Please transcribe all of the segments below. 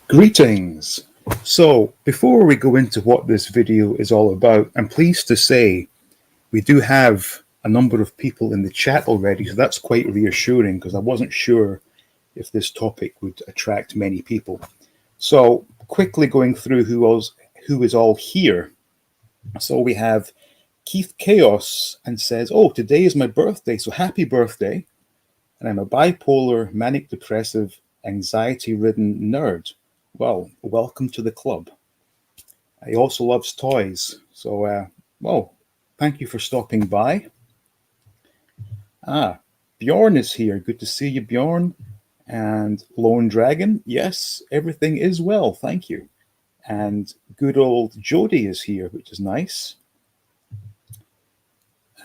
Greetings! So, before we go into what this video is all about, I'm pleased to say we do have a number of people in the chat already, so that's quite reassuring because I wasn't sure if this topic would attract many people. So, quickly going through who is all here. So, we have Keith Chaos and says, "Oh, today is my birthday, so happy birthday. And I'm a bipolar, manic depressive, anxiety ridden nerd. Well, welcome to the club." He also loves toys. So, well, thank you for stopping by. Bjorn is here. Good to see you, Bjorn. And Lone Dragon, yes, everything is well, thank you. And good old Jody is here, which is nice.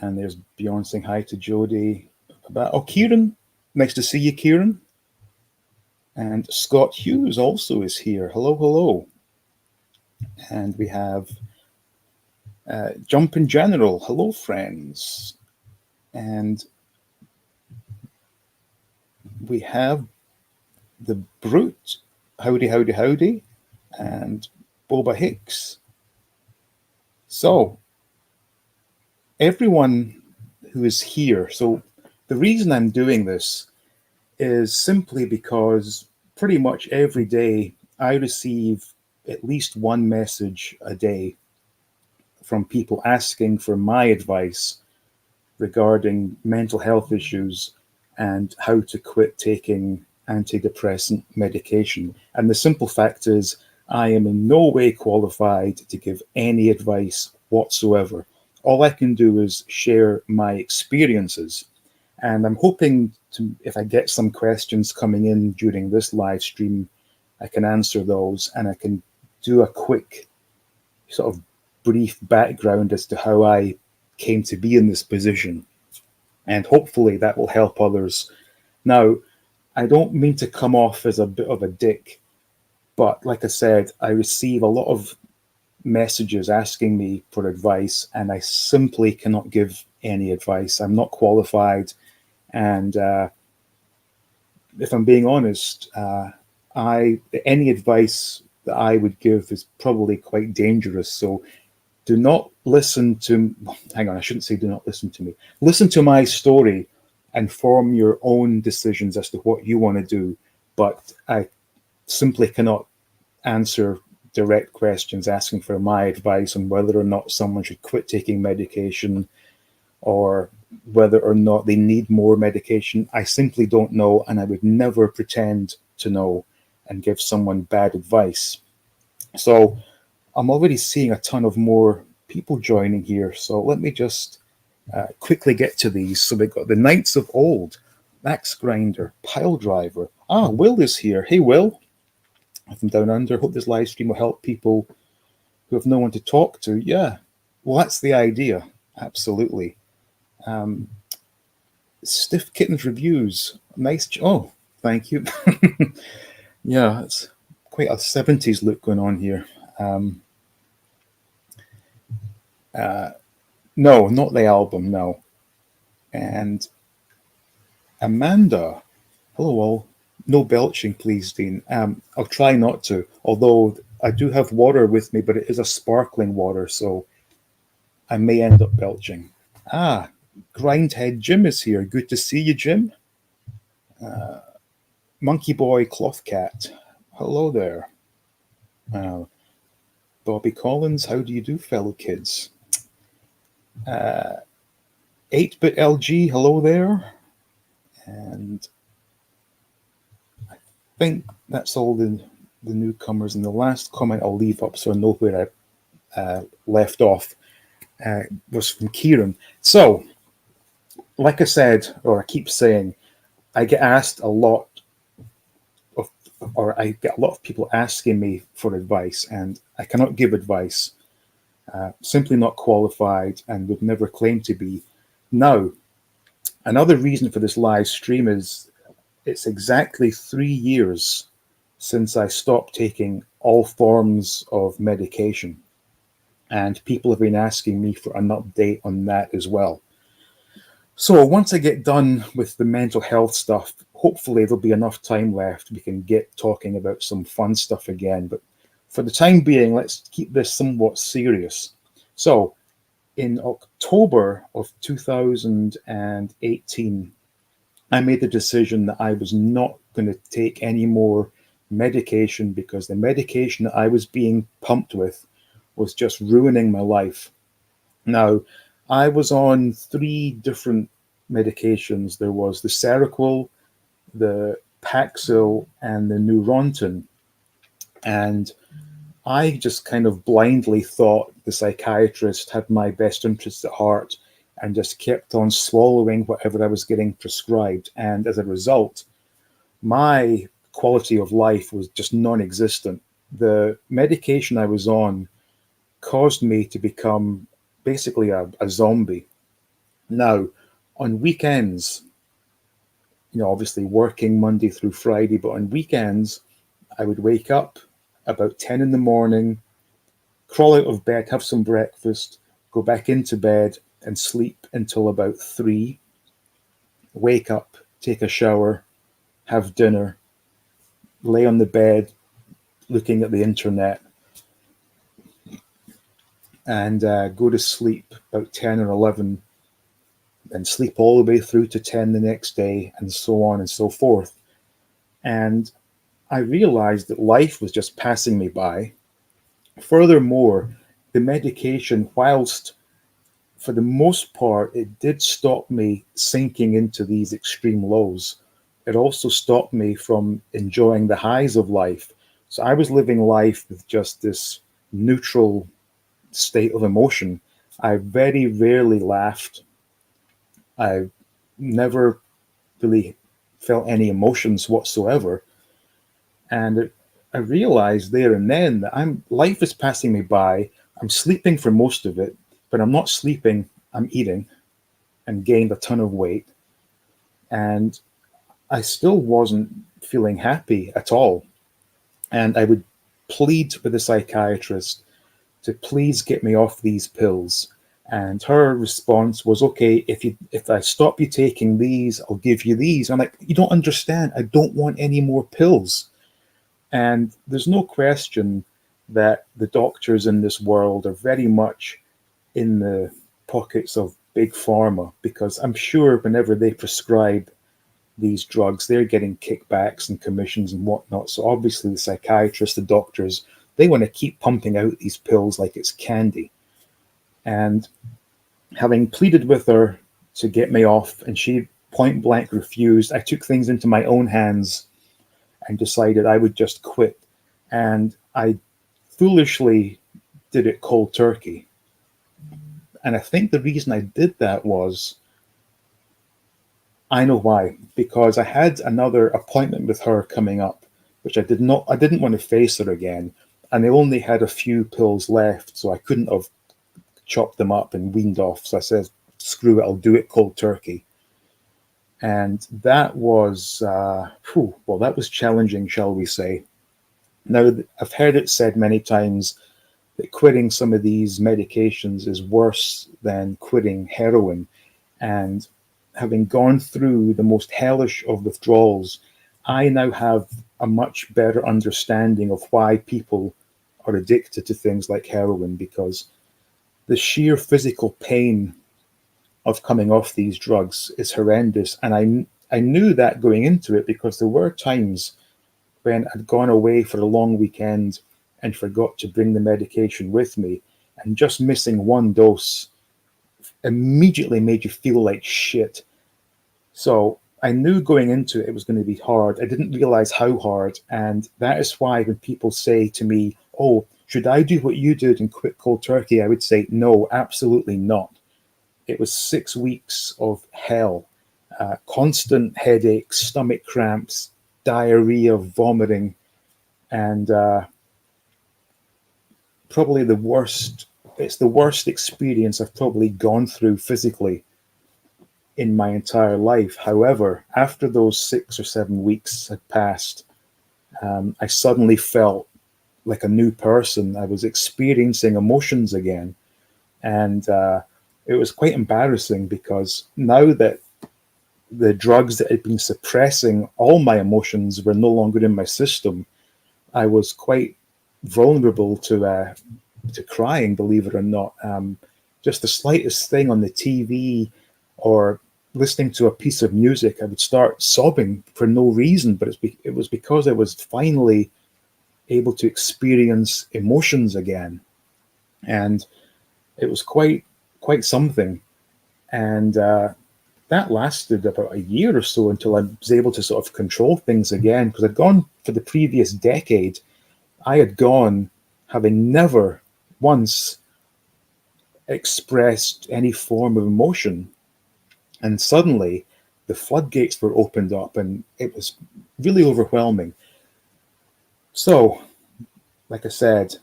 And there's Bjorn saying hi to Jody. Oh, Kieran, nice to see you, Kieran. And Scott Hughes also is here. Hello, hello. And we have Jumpin' General. Hello, friends. And we have the Brute. Howdy, howdy, howdy. And Boba Hicks. So, everyone who is here. So, the reason I'm doing this is simply because pretty much every day I receive at least one message a day from people asking for my advice regarding mental health issues and how to quit taking antidepressant medication. And the simple fact is, I am in no way qualified to give any advice whatsoever. All I can do is share my experiences. And I'm hoping to, if I get some questions coming in during this live stream, I can answer those and I can do a quick sort of brief background as to how I came to be in this position. And hopefully that will help others. Now, I don't mean to come off as a bit of a dick, but like I said, I receive a lot of messages asking me for advice, and I simply cannot give any advice. I'm not qualified. And if I'm being honest, any advice that I would give is probably quite dangerous. So do not listen to, hang on, I shouldn't say do not listen to me. Listen to my story and form your own decisions as to what you want to do. But I simply cannot answer direct questions asking for my advice on whether or not someone should quit taking medication or whether or not they need more medication. I simply don't know, and I would never pretend to know and give someone bad advice. So I'm already seeing a ton of more people joining here. So let me just quickly get to these. So we've got the Knights of Old, Axe Grinder, Pile Driver. Will is here. Hey, Will. I'm from Down Under. Hope this live stream will help people who have no one to talk to. Yeah, well, that's the idea. Absolutely. Stiff Kittens Reviews. Nice. Oh, thank you. Yeah, it's quite a 70s look going on here. No, not the album, no. And Amanda. Hello, all. No belching, please, Dean. I'll try not to, although I do have water with me, but it is a sparkling water, so I may end up belching. Grindhead Jim is here. Good to see you, Jim. Monkey Boy Cloth Cat. Hello there. Bobby Collins, how do you do, fellow kids? 8-Bit LG, hello there. And I think that's all the newcomers. And the last comment I'll leave up so I know where I left off was from Kieran. So, like I said, or I keep saying, I get asked a lot or I get a lot of people asking me for advice, and I cannot give advice. Simply not qualified and would never claim to be. Now, another reason for this live stream is it's exactly 3 years since I stopped taking all forms of medication. And people have been asking me for an update on that as well. So once I get done with the mental health stuff, hopefully there'll be enough time left we can get talking about some fun stuff again. But for the time being, let's keep this somewhat serious. So in October of 2018, I made the decision that I was not going to take any more medication because the medication that I was being pumped with was just ruining my life. Now, I was on 3 different medications. There was the Seroquel, the Paxil, and the Neurontin. And I just kind of blindly thought the psychiatrist had my best interests at heart and just kept on swallowing whatever I was getting prescribed. And as a result, my quality of life was just non-existent. The medication I was on caused me to become basically a zombie. Now, on weekends, obviously working Monday through Friday, but on weekends, I would wake up about 10 in the morning, crawl out of bed, have some breakfast, go back into bed and sleep until about 3, wake up, take a shower, have dinner, lay on the bed looking at the internet, and go to sleep about 10 or 11, and sleep all the way through to 10 the next day, and so on and so forth. And I realized that life was just passing me by. Furthermore, the medication, whilst for the most part it did stop me sinking into these extreme lows, it also stopped me from enjoying the highs of life. So I was living life with just this neutral state of emotion. I very rarely laughed. I never really felt any emotions whatsoever. And I realized there and then that life is passing me by. I'm sleeping for most of it, but I'm not sleeping, I'm eating, and gained a ton of weight. And I still wasn't feeling happy at all. And I would plead with the psychiatrist to please get me off these pills. And her response was, okay, if I stop you taking these, I'll give you these. I'm like, you don't understand. I don't want any more pills. And there's no question that the doctors in this world are very much in the pockets of big pharma, because I'm sure whenever they prescribe these drugs, they're getting kickbacks and commissions and whatnot. So obviously the psychiatrists, the doctors, they want to keep pumping out these pills like it's candy. And having pleaded with her to get me off, and she point blank refused, I took things into my own hands and decided I would just quit. And I foolishly did it cold turkey. And I think the reason I did that was, I know why, because I had another appointment with her coming up, which I didn't want to face her again. And they only had a few pills left, so I couldn't have chopped them up and weaned off. So I said, screw it, I'll do it cold turkey. And that was, that was challenging, shall we say. Now, I've heard it said many times that quitting some of these medications is worse than quitting heroin. And having gone through the most hellish of withdrawals, I now have a much better understanding of why people are addicted to things like heroin, because the sheer physical pain of coming off these drugs is horrendous. And I knew that going into it, because there were times when I'd gone away for a long weekend and forgot to bring the medication with me, and just missing one dose immediately made you feel like shit. So I knew going into it, it was going to be hard. I didn't realize how hard. And that is why when people say to me, oh, should I do what you did and quit cold turkey? I would say, no, absolutely not. It was 6 weeks of hell, constant headaches, stomach cramps, diarrhea, vomiting, and probably the worst. It's the worst experience I've probably gone through physically in my entire life. However, after those 6 or 7 weeks had passed, I suddenly felt like a new person. I was experiencing emotions again. And it was quite embarrassing, because now that the drugs that had been suppressing all my emotions were no longer in my system, I was quite vulnerable to crying, believe it or not. Just the slightest thing on the TV or listening to a piece of music, I would start sobbing for no reason, but it was because I was finally able to experience emotions again. And it was quite something. And that lasted about a year or so until I was able to sort of control things again. Because I'd gone for the previous decade, I had gone having never once expressed any form of emotion. And suddenly the floodgates were opened up and it was really overwhelming. So, like I said,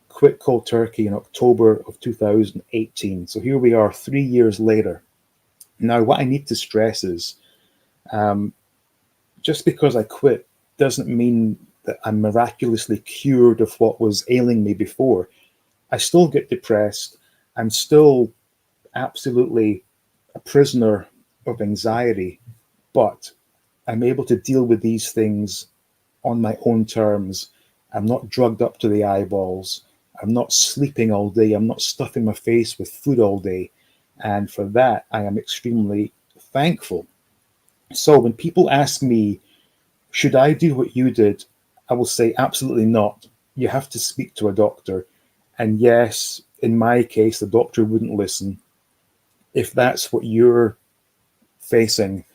quit cold turkey in October of 2018. So here we are 3 years later. Now, what I need to stress is um, just because I quit doesn't mean that I'm miraculously cured of what was ailing me before. I still get depressed. I'm still absolutely a prisoner of anxiety, but I'm able to deal with these things on my own terms. I'm not drugged up to the eyeballs. I'm not sleeping all day. I'm not stuffing my face with food all day. And for that, I am extremely thankful. So when people ask me, should I do what you did? I will say, absolutely not. You have to speak to a doctor. And yes, in my case, the doctor wouldn't listen. If that's what you're facing,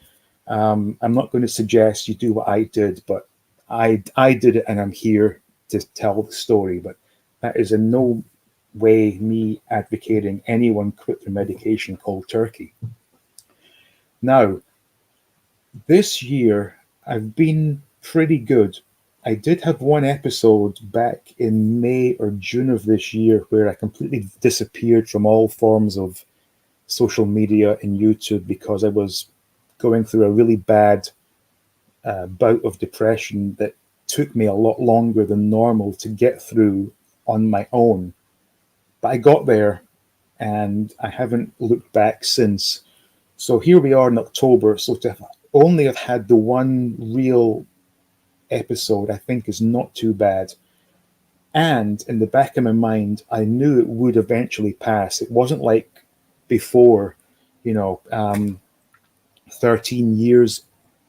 I'm not going to suggest you do what I did, but I did it and I'm here to tell the story. But that is in no way me advocating anyone quit their medication cold turkey. Now, this year, I've been pretty good. I did have one episode back in May or June of this year where I completely disappeared from all forms of social media and YouTube because I was going through a really bad bout of depression that took me a lot longer than normal to get through on my own. But I got there and I haven't looked back since. So here we are in October. So to only have had the one real episode, I think is not too bad. And in the back of my mind, I knew it would eventually pass. It wasn't like before, you know, 13 years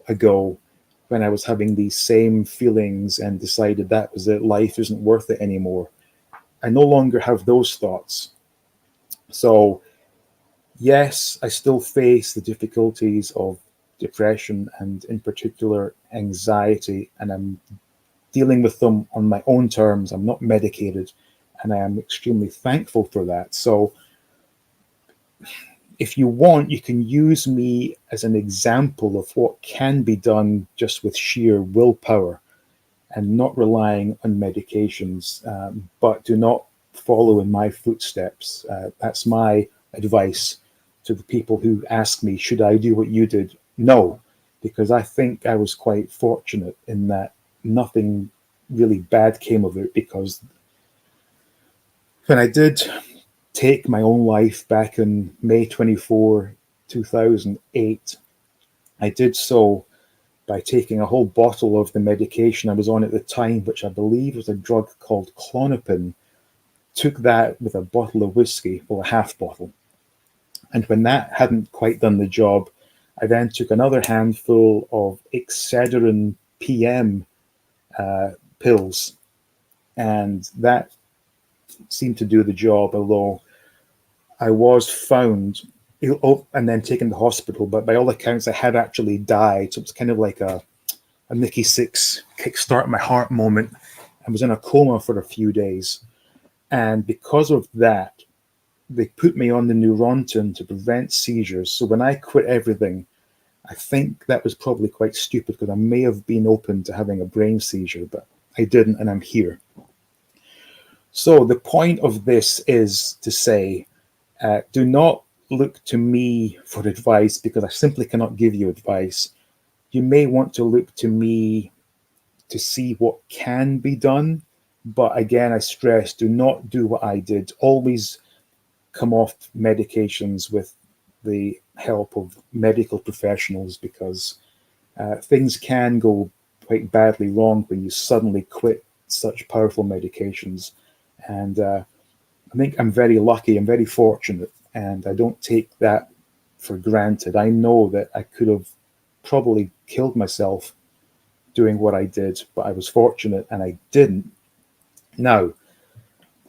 ago when I was having these same feelings and decided that was it, life isn't worth it anymore. I no longer have those thoughts. So, yes, I still face the difficulties of depression and, in particular, anxiety, and I'm dealing with them on my own terms. I'm not medicated, and I am extremely thankful for that. So, if you want, you can use me as an example of what can be done just with sheer willpower and not relying on medications, but do not follow in my footsteps. That's my advice to the people who ask me, should I do what you did? No, because I think I was quite fortunate in that nothing really bad came of it, because when I did take my own life back in May 24, 2008, I did so by taking a whole bottle of the medication I was on at the time, which I believe was a drug called Clonopin. Took that with a bottle of whiskey, well, a half bottle. And when that hadn't quite done the job, I then took another handful of Excedrin PM pills, and that seemed to do the job, although I was found and then taken to hospital, but by all accounts, I had actually died. So it was kind of like a Nikki Sixx kickstart my heart moment. I was in a coma for a few days. And because of that, they put me on the Neurontin to prevent seizures. So when I quit everything, I think that was probably quite stupid, because I may have been open to having a brain seizure, but I didn't, and I'm here. So the point of this is to say, do not look to me for advice, because I simply cannot give you advice. You may want to look to me to see what can be done. But again, I stress, do not do what I did. Always come off medications with the help of medical professionals, because things can go quite badly wrong when you suddenly quit such powerful medications. And I think I'm very lucky, I'm very fortunate, and I don't take that for granted. I know that I could have probably killed myself doing what I did, but I was fortunate and I didn't. Now,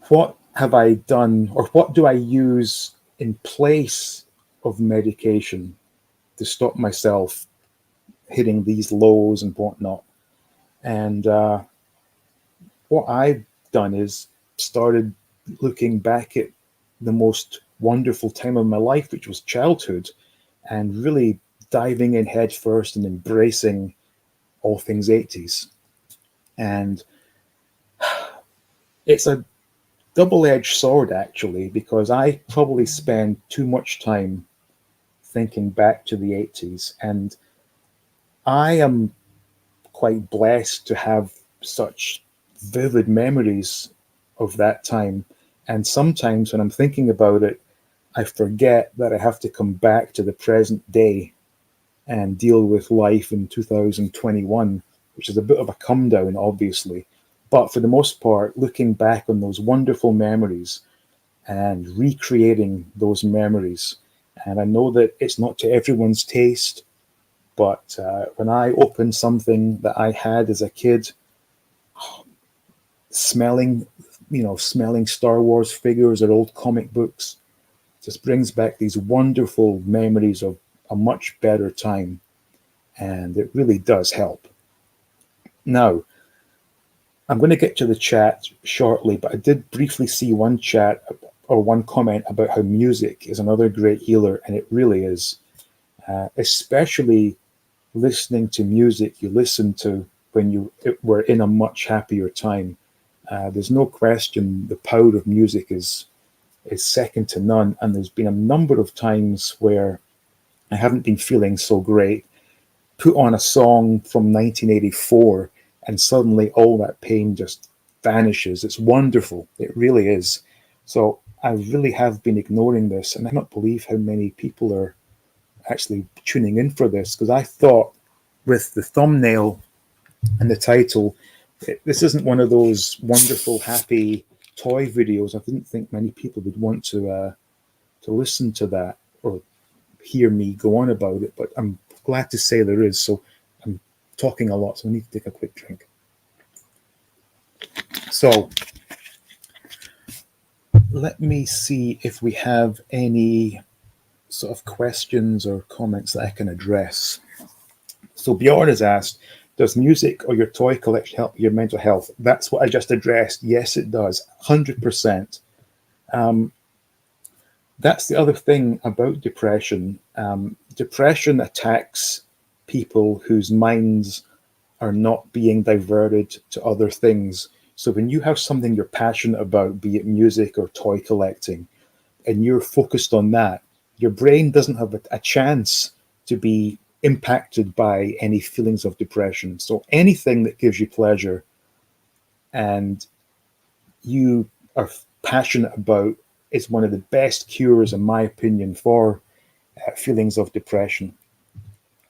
what have I done, or what do I use in place of medication to stop myself hitting these lows and whatnot? And what I've done is started looking back at the most wonderful time of my life, which was childhood, and really diving in head first and embracing all things 80s. And it's a double-edged sword, actually, because I probably spend too much time thinking back to the 80s. And I am quite blessed to have such vivid memories of that time. And sometimes when I'm thinking about it, I forget that I have to come back to the present day and deal with life in 2021, which is a bit of a come down, obviously. But for the most part, looking back on those wonderful memories and recreating those memories. And I know that it's not to everyone's taste, but when I open something that I had as a kid, smelling, smelling Star Wars figures or old comic books, just brings back these wonderful memories of a much better time. And it really does help. Now, I'm going to get to the chat shortly, but I did briefly see one chat or one comment about how music is another great healer, and it really is. Especially listening to music you listen to when you were in a much happier time. There's no question the power of music is second to none, and there's been a number of times where I haven't been feeling so great, put on a song from 1984, and suddenly all that pain just vanishes. It's wonderful. It really is. So I really have been ignoring this, and I cannot believe how many people are actually tuning in for this, because I thought with the thumbnail and the title, this isn't one of those wonderful, happy toy videos. I didn't think many people would want to listen to that or hear me go on about it, but I'm glad to say there is. So I'm talking a lot, so I need to take a quick drink. So let me see if we have any sort of questions or comments that I can address. So Bjorn has asked, does music or your toy collection help your mental health? That's what I just addressed. Yes, it does. 100%. That's the other thing about depression. Depression attacks people whose minds are not being diverted to other things. So when you have something you're passionate about, be it music or toy collecting, and you're focused on that, your brain doesn't have a chance to be impacted by any feelings of depression. So anything that gives you pleasure and you are passionate about is one of the best cures, in my opinion, for feelings of depression.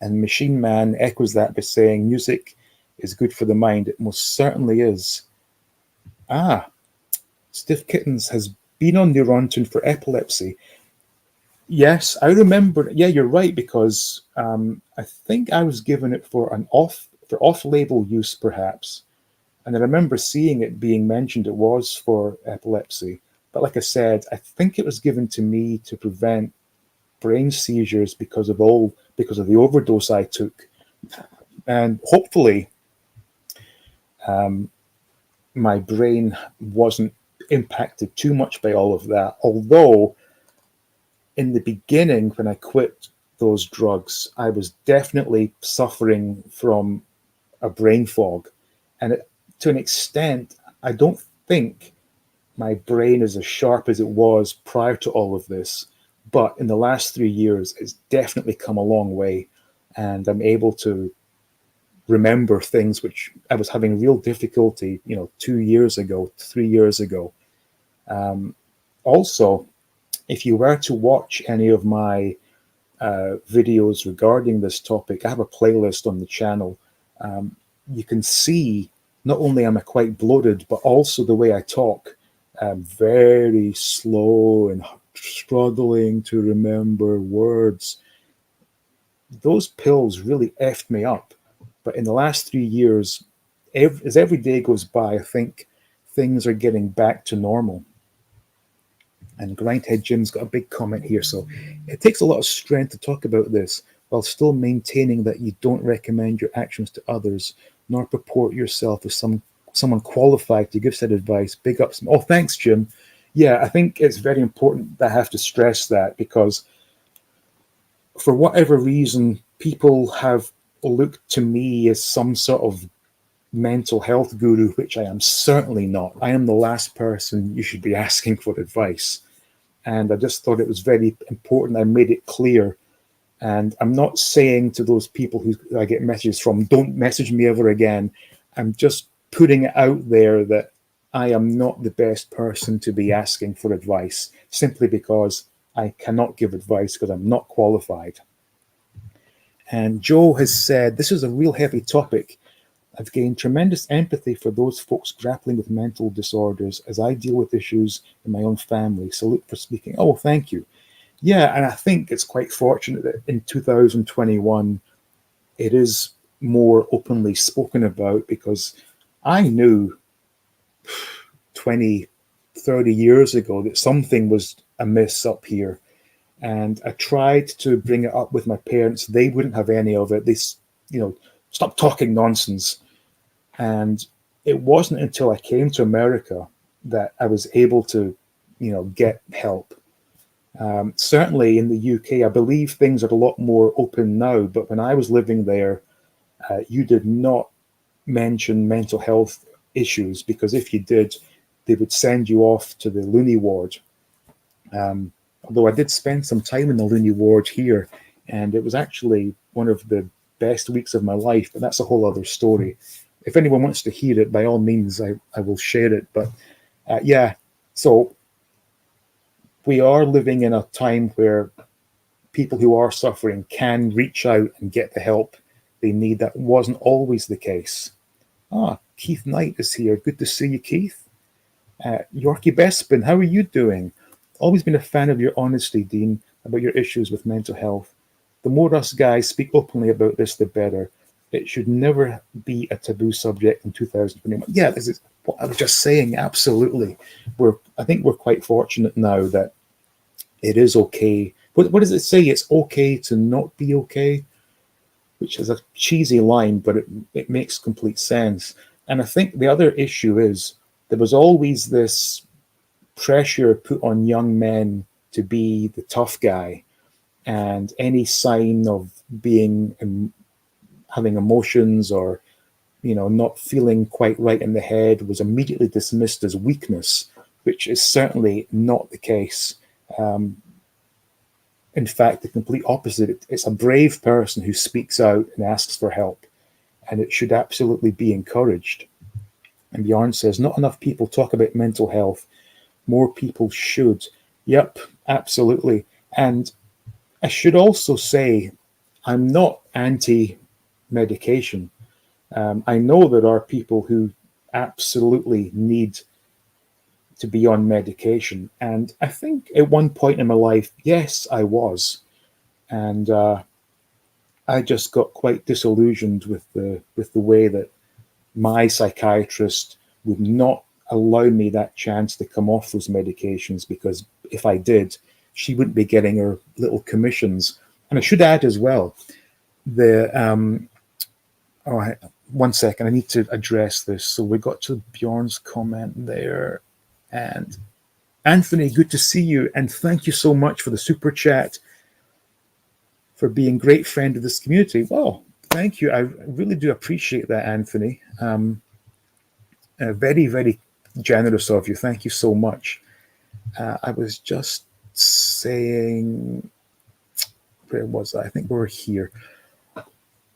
And Machine Man echoes that by saying music is good for the mind. It most certainly is. Stiff Kittens has been on Neurontin for epilepsy. Yes, I remember. Yeah, you're right, because I think I was given it for off-label use, perhaps. And I remember seeing it being mentioned it was for epilepsy. But like I said, I think it was given to me to prevent brain seizures because of the overdose I took. And hopefully my brain wasn't impacted too much by all of that. Although in the beginning, when I quit those drugs, I was definitely suffering from a brain fog. And to an extent, I don't think my brain is as sharp as it was prior to all of this. But in the last 3 years, it's definitely come a long way. And I'm able to remember things which I was having real difficulty, 2 years ago, 3 years ago. Also, if you were to watch any of my videos regarding this topic. I have a playlist on the channel. You can see not only am I quite bloated, but also the way I talk. I'm very slow and struggling to remember words. Those pills really effed me up. But in the last 3 years, as every day goes by, I think things are getting back to normal. And Grindhead Jim's got a big comment here. So it takes a lot of strength to talk about this while still maintaining that you don't recommend your actions to others, nor purport yourself as someone qualified to give said advice. Big ups. Oh, thanks, Jim. Yeah, I think it's very important that I have to stress that, because for whatever reason, people have looked to me as some sort of mental health guru, which I am certainly not. I am the last person you should be asking for advice. And I just thought it was very important I made it clear. And I'm not saying to those people who I get messages from, don't message me ever again. I'm just putting it out there that I am not the best person to be asking for advice, simply because I cannot give advice because I'm not qualified. And Joe has said, this is a real heavy topic. I've gained tremendous empathy for those folks grappling with mental disorders as I deal with issues in my own family. Salute for speaking. Oh, thank you. Yeah, and I think it's quite fortunate that in 2021, it is more openly spoken about, because I knew 20, 30 years ago that something was amiss up here. And I tried to bring it up with my parents. They wouldn't have any of it. They, stop talking nonsense. And it wasn't until I came to America that I was able to, get help. Certainly in the UK, I believe things are a lot more open now. But when I was living there, you did not mention mental health issues, because if you did, they would send you off to the loony ward. Although I did spend some time in the loony ward here, and it was actually one of the best weeks of my life, but that's a whole other story. If anyone wants to hear it, by all means, I will share it. But so we are living in a time where people who are suffering can reach out and get the help they need. That wasn't always the case. Keith Knight is here. Good to see you, Keith. Yorkie Bespin, how are you doing? Always been a fan of your honesty, Dean, about your issues with mental health. The more us guys speak openly about this, the better. It should never be a taboo subject in 2021. Yeah, this is what I was just saying. Absolutely. I think we're quite fortunate now that it is okay. What does it say? It's okay to not be okay, which is a cheesy line, but it makes complete sense. And I think the other issue is there was always this pressure put on young men to be the tough guy, and any sign of having emotions or not feeling quite right in the head was immediately dismissed as weakness, which is certainly not the case. In fact, the complete opposite. It's a brave person who speaks out and asks for help, and it should absolutely be encouraged. And Bjorn says, not enough people talk about mental health. More people should. Yep, absolutely. And I should also say, I'm not anti-medication. I know there are people who absolutely need to be on medication. And I think at one point in my life, yes, I was. And I just got quite disillusioned with the way that my psychiatrist would not allow me that chance to come off those medications, because if I did, she wouldn't be getting her little commissions. And I should add as well, one second, I need to address this. So we got to Bjorn's comment there. And Anthony, good to see you. And thank you so much for the super chat, for being a great friend of this community. Well, thank you. I really do appreciate that, Anthony. Very, very generous of you. Thank you so much. I was just saying, where was I? I think we're here.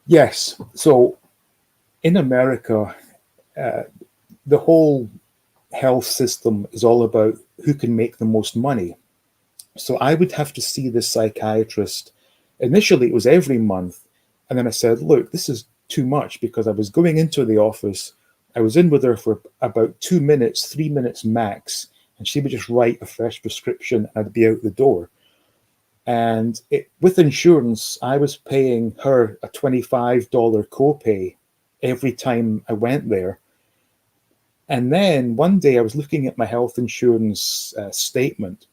Yes. So in America, the whole health system is all about who can make the most money. So I would have to see this psychiatrist Initially, it was every month. And then I said, look, this is too much, because I was going into the office. I was in with her for about 2 minutes, 3 minutes max, and she would just write a fresh prescription and I'd be out the door. And with insurance, I was paying her a $25 copay every time I went there. And then one day I was looking at my health insurance statement.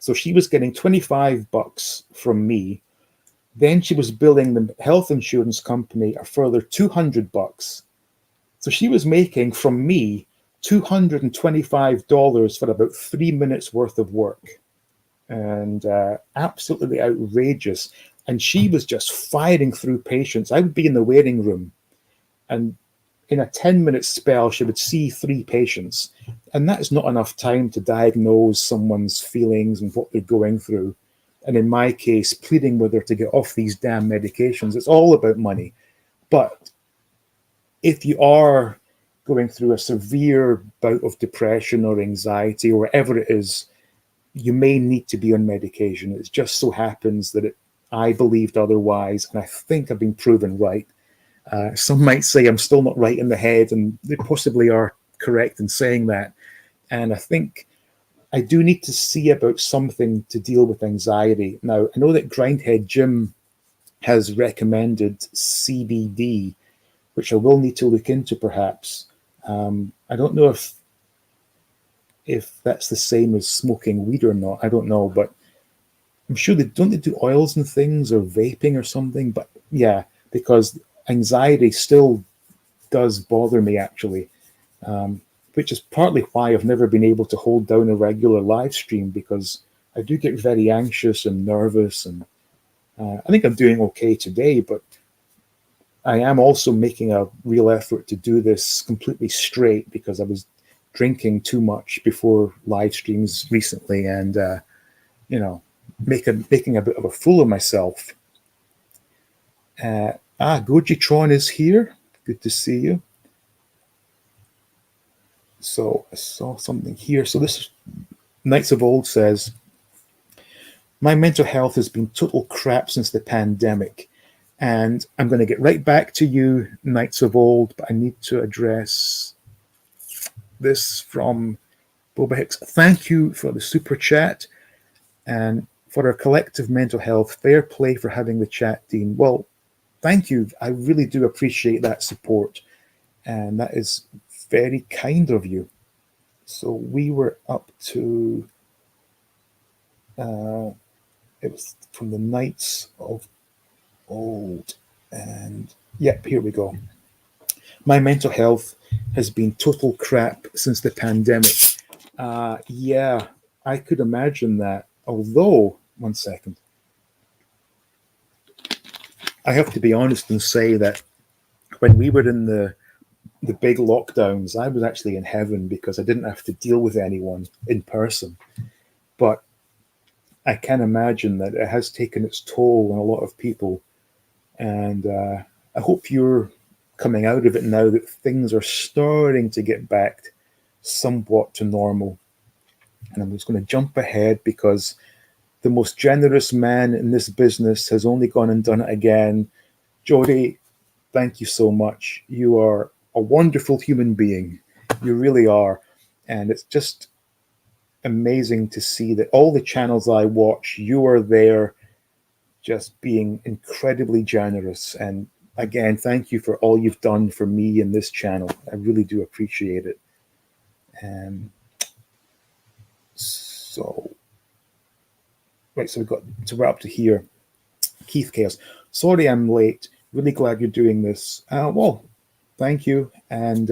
So she was getting $25 from me. Then she was billing the health insurance company a further $200. So she was making from me $225 for about 3 minutes worth of work. And absolutely outrageous. And she was just firing through patients. I would be in the waiting room, and in a 10-minute spell, she would see 3 patients. And that's not enough time to diagnose someone's feelings and what they're going through. And in my case, pleading with her to get off these damn medications. It's all about money. But if you are going through a severe bout of depression or anxiety or whatever it is, you may need to be on medication. It just so happens that I believed otherwise, and I think I've been proven right. Some might say I'm still not right in the head, and they possibly are correct in saying that. And I think I do need to see about something to deal with anxiety. Now, I know that Grindhead Jim has recommended CBD, which I will need to look into perhaps. I don't know if that's the same as smoking weed or not. I don't know, but I'm sure they do oils and things or vaping or something. But yeah, because anxiety still does bother me actually, which is partly why I've never been able to hold down a regular live stream, because I do get very anxious and nervous. And I think I'm doing okay today, but I am also making a real effort to do this completely straight, because I was drinking too much before live streams recently, and making a bit of a fool of myself. Gojitron is here. Good to see you. So I saw something here. So this Knights of Old says, my mental health has been total crap since the pandemic. And I'm going to get right back to you, Knights of Old, but I need to address this from Boba Hicks. Thank you for the super chat, and for our collective mental health. Fair play for having the chat, Dean. Well, thank you. I really do appreciate that support, and that is very kind of you. So we were up to, it was from the Knights of Old, and yep, here we go. My mental health has been total crap since the pandemic. Yeah, I could imagine that. Although, one second. I have to be honest and say that when we were in the big lockdowns, I was actually in heaven, because I didn't have to deal with anyone in person. But I can imagine that it has taken its toll on a lot of people. And I hope you're coming out of it now, that things are starting to get back somewhat to normal. And I'm just going to jump ahead, because the most generous man in this business has only gone and done it again. Jody, thank you so much. You are a wonderful human being. You really are. And it's just amazing to see that all the channels I watch, you are there just being incredibly generous. And again, thank you for all you've done for me in this channel. I really do appreciate it. So we're up to here. Keith Chaos. Sorry I'm late. Really glad you're doing this. Well, thank you. And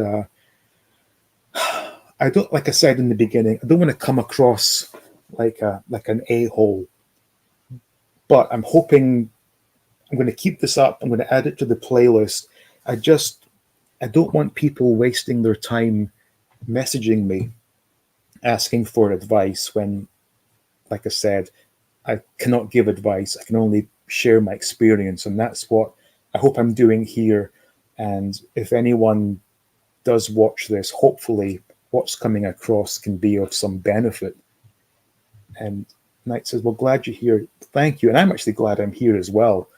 I don't, like I said in the beginning, I don't want to come across like an a-hole. But I'm hoping I'm going to keep this up. I'm going to add it to the playlist. I don't want people wasting their time messaging me, asking for advice when, like I said, I cannot give advice. I can only share my experience. And that's what I hope I'm doing here. And if anyone does watch this, hopefully what's coming across can be of some benefit. And Knight says, well, glad you're here. Thank you. And I'm actually glad I'm here as well.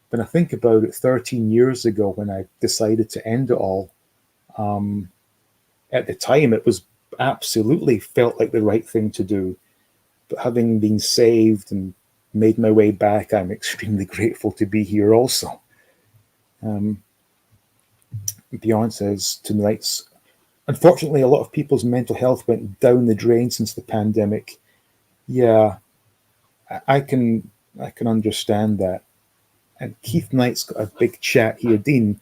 When I think about it, 13 years ago when I decided to end it all, at the time it was absolutely felt like the right thing to do. But having been saved and made my way back, I'm extremely grateful to be here also. Beyond says to Knights, unfortunately, a lot of people's mental health went down the drain since the pandemic. Yeah, I can understand that. And Keith Knight's got a big chat here. Dean,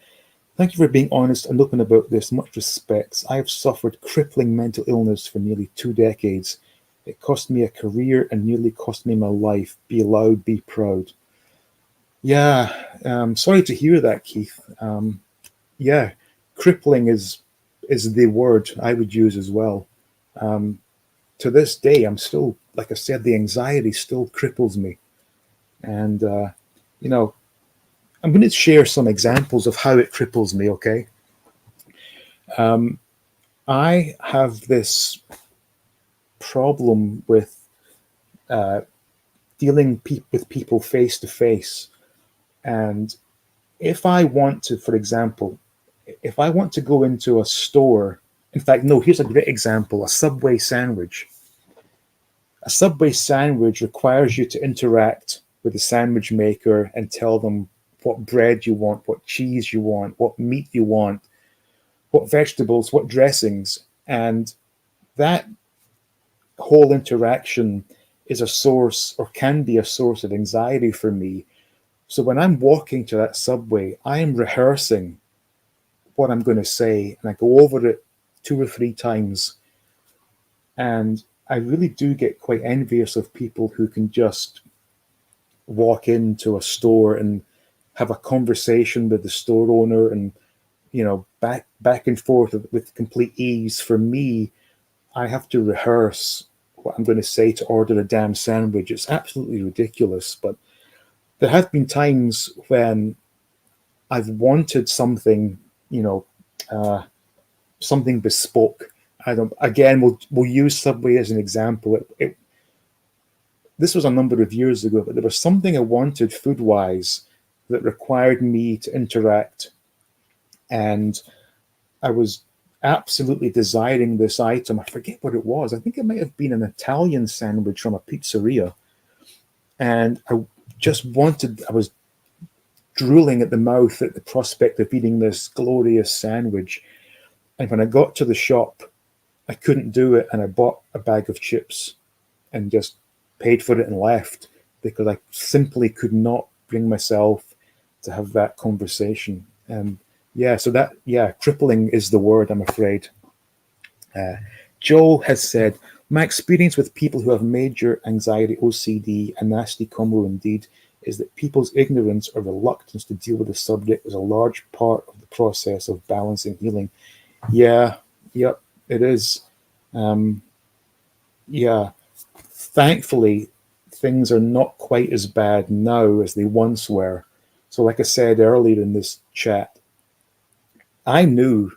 thank you for being honest and open about this. Much respects. I have suffered crippling mental illness for nearly 2 decades. It cost me a career and nearly cost me my life. Be loud, be proud. Yeah, sorry to hear that, Keith. Yeah, crippling is the word I would use as well. To this day, I'm still, like I said, the anxiety still cripples me. And, you know, I'm going to share some examples of how it cripples me, okay? I have this problem with dealing with people face to face. And if I want to, for example, if I want to go into a store, in fact, no, here's a great example, a Subway sandwich. A Subway sandwich requires you to interact with the sandwich maker and tell them what bread you want, what cheese you want, what meat you want, what vegetables, what dressings. And that whole interaction is a source, or can be a source, of anxiety for me. So when I'm walking to that Subway, I am rehearsing what I'm going to say, and I go over it 2 or 3 times. And I really do get quite envious of people who can just walk into a store and have a conversation with the store owner and, you know, back and forth with complete ease. For me, I have to rehearse what I'm going to say to order a damn sandwich. It's absolutely ridiculous. But there have been times when I've wanted something, you know, something bespoke. Again, we'll use Subway as an example. This was a number of years ago, but there was something I wanted food-wise that required me to interact. And I was absolutely desiring this item. I forget what it was. I think it might have been an Italian sandwich from a pizzeria. And I was drooling at the mouth at the prospect of eating this glorious sandwich. And when I got to the shop, I couldn't do it. And I bought a bag of chips and just paid for it and left, because I simply could not bring myself to have that conversation. And crippling is the word, I'm afraid. Joe has said, my experience with people who have major anxiety, OCD, a nasty combo indeed, is that people's ignorance or reluctance to deal with the subject is a large part of the process of balancing healing. Yeah, yep, it is. Thankfully, things are not quite as bad now as they once were. So like I said earlier in this chat, I knew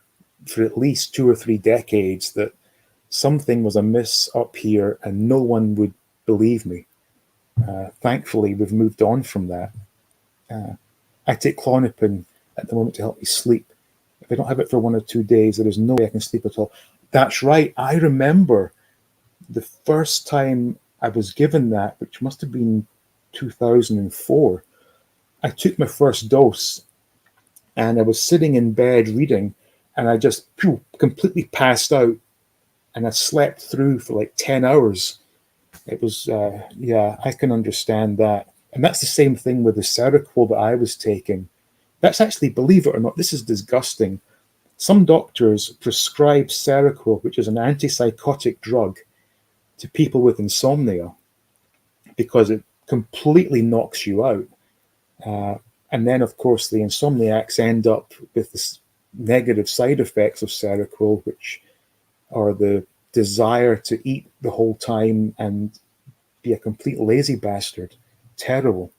for at least 2 or 3 decades that something was amiss up here and no one would believe me. Thankfully, we've moved on from that. I take Klonopin at the moment to help me sleep. If I don't have it for 1 or 2 days, there is no way I can sleep at all. That's right. I remember the first time I was given that, which must have been 2004. I took my first dose and I was sitting in bed reading, and I just completely passed out, and I slept through for like 10 hours. It was, I can understand that. And that's the same thing with the Seroquel that I was taking. That's actually, believe it or not, this is disgusting. Some doctors prescribe Seroquel, which is an antipsychotic drug, to people with insomnia because it completely knocks you out. And then, of course, the insomniacs end up with the negative side effects of Seroquel, which are the desire to eat the whole time and be a complete lazy bastard. Terrible.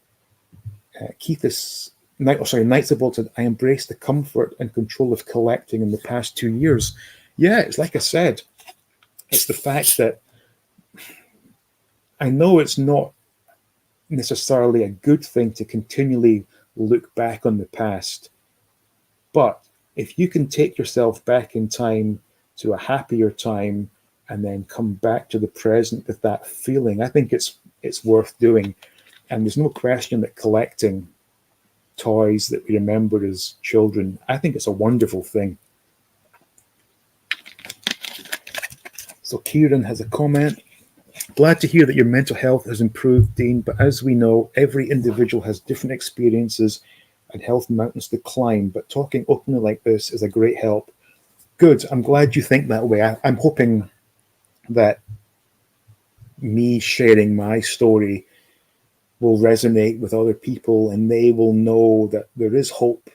Knights of Old said, I embraced the comfort and control of collecting in the past 2 years. Yeah, it's like I said, it's the fact that I know it's not necessarily a good thing to continually look back on the past, but if you can take yourself back in time to a happier time and then come back to the present with that feeling, I think it's worth doing. And there's no question that collecting toys that we remember as children, I think it's a wonderful thing. So Kieran has a comment. Glad to hear that your mental health has improved, Dean, but as we know, every individual has different experiences and health mountains to climb, but talking openly like this is a great help. Good. I'm glad you think that way. I'm hoping that me sharing my story will resonate with other people and they will know that there is hope.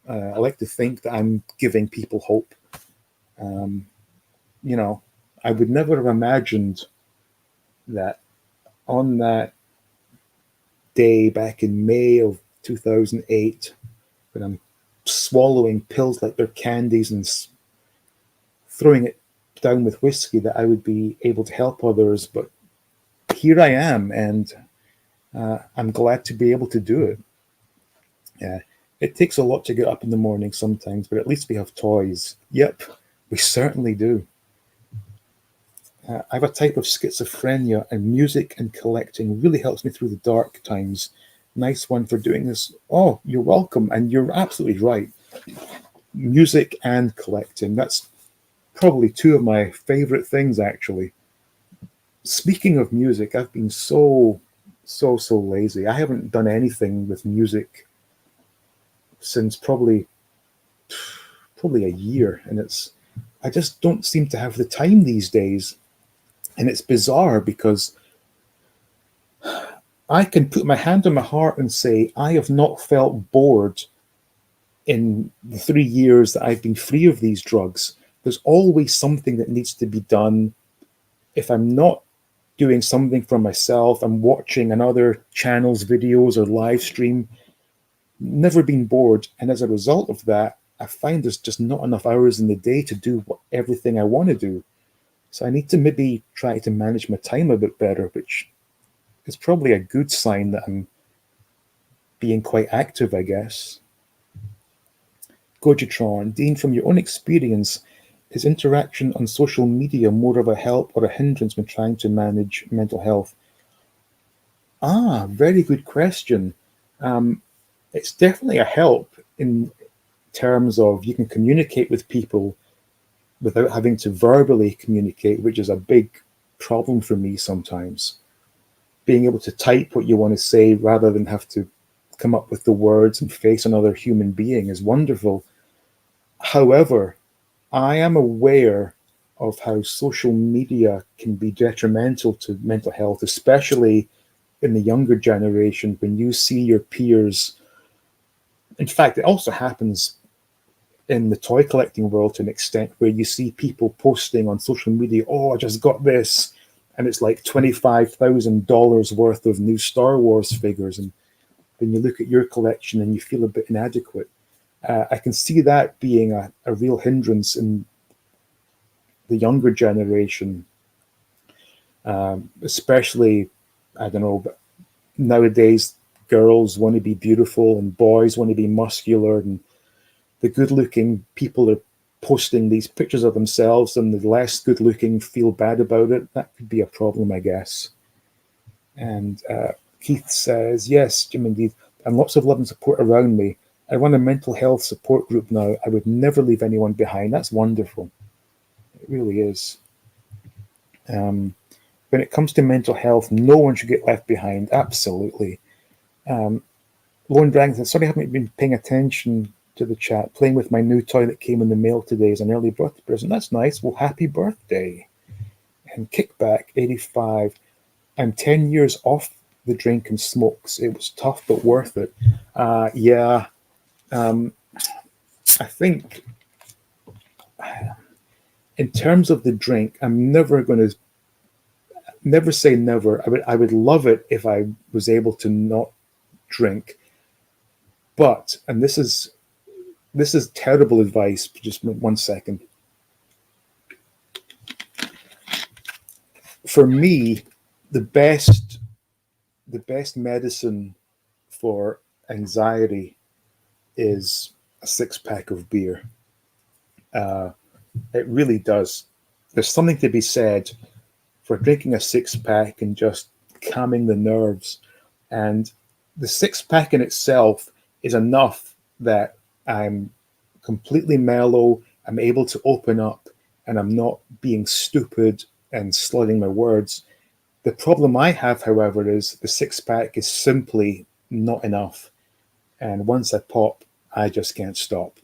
I like to think that I'm giving people hope. You know, I would never have imagined that on that day back in May of 2008, when I'm swallowing pills like they're candies and throwing it down with whiskey, that I would be able to help others. But here I am, and I'm glad to be able to do it. Yeah, it takes a lot to get up in the morning sometimes, but at least we have toys. Yep, we certainly do. I have a type of schizophrenia, and music and collecting really helps me through the dark times. Nice one for doing this. Oh, you're welcome. And you're absolutely right. Music and collecting. That's probably two of my favorite things, actually. Speaking of music, I've been so lazy. I haven't done anything with music since probably a year. And I just don't seem to have the time these days. And it's bizarre because I can put my hand on my heart and say, I have not felt bored in the 3 years that I've been free of these drugs. There's always something that needs to be done. If I'm not doing something for myself, I'm watching another channel's videos or live stream, never been bored. And as a result of that, I find there's just not enough hours in the day to do everything I want to do. So I need to maybe try to manage my time a bit better, which is probably a good sign that I'm being quite active, I guess. Gojitron, Dean, from your own experience, is interaction on social media more of a help or a hindrance when trying to manage mental health? Very good question. It's definitely a help in terms of you can communicate with people without having to verbally communicate, which is a big problem for me sometimes. Being able to type what you want to say rather than have to come up with the words and face another human being is wonderful. However, I am aware of how social media can be detrimental to mental health, especially in the younger generation when you see your peers. In fact, it also happens in the toy collecting world to an extent where you see people posting on social media, oh, I just got this. And it's like $25,000 worth of new Star Wars figures. And then you look at your collection and you feel a bit inadequate. I can see that being a real hindrance in the younger generation, especially, I don't know, but nowadays girls want to be beautiful and boys want to be muscular, and the good-looking people are posting these pictures of themselves and the less good-looking feel bad about it. That could be a problem, I guess. And Keith says, yes, Jim, indeed, and lots of love and support around me. I run a mental health support group now. I would never leave anyone behind. That's wonderful. It really is. When it comes to mental health, no one should get left behind. Absolutely. Lone Dragon says, sorry, I haven't been paying attention to the chat. Playing with my new toy that came in the mail today as an early birthday present. That's nice. Well, happy birthday. And Kickback 85. I'm 10 years off the drink and smokes. It was tough, but worth it. Yeah. I think in terms of the drink, I'm never going to never say never. I would love it if I was able to not drink. But, and this is terrible advice. Just 1 second. For me, the best medicine for anxiety is a 6-pack of beer. It really does. There's something to be said for drinking a 6-pack and just calming the nerves. And the 6-pack in itself is enough that I'm completely mellow, I'm able to open up, and I'm not being stupid and slurring my words. The problem I have, however, is the 6-pack is simply not enough. And once I pop, I just can't stop.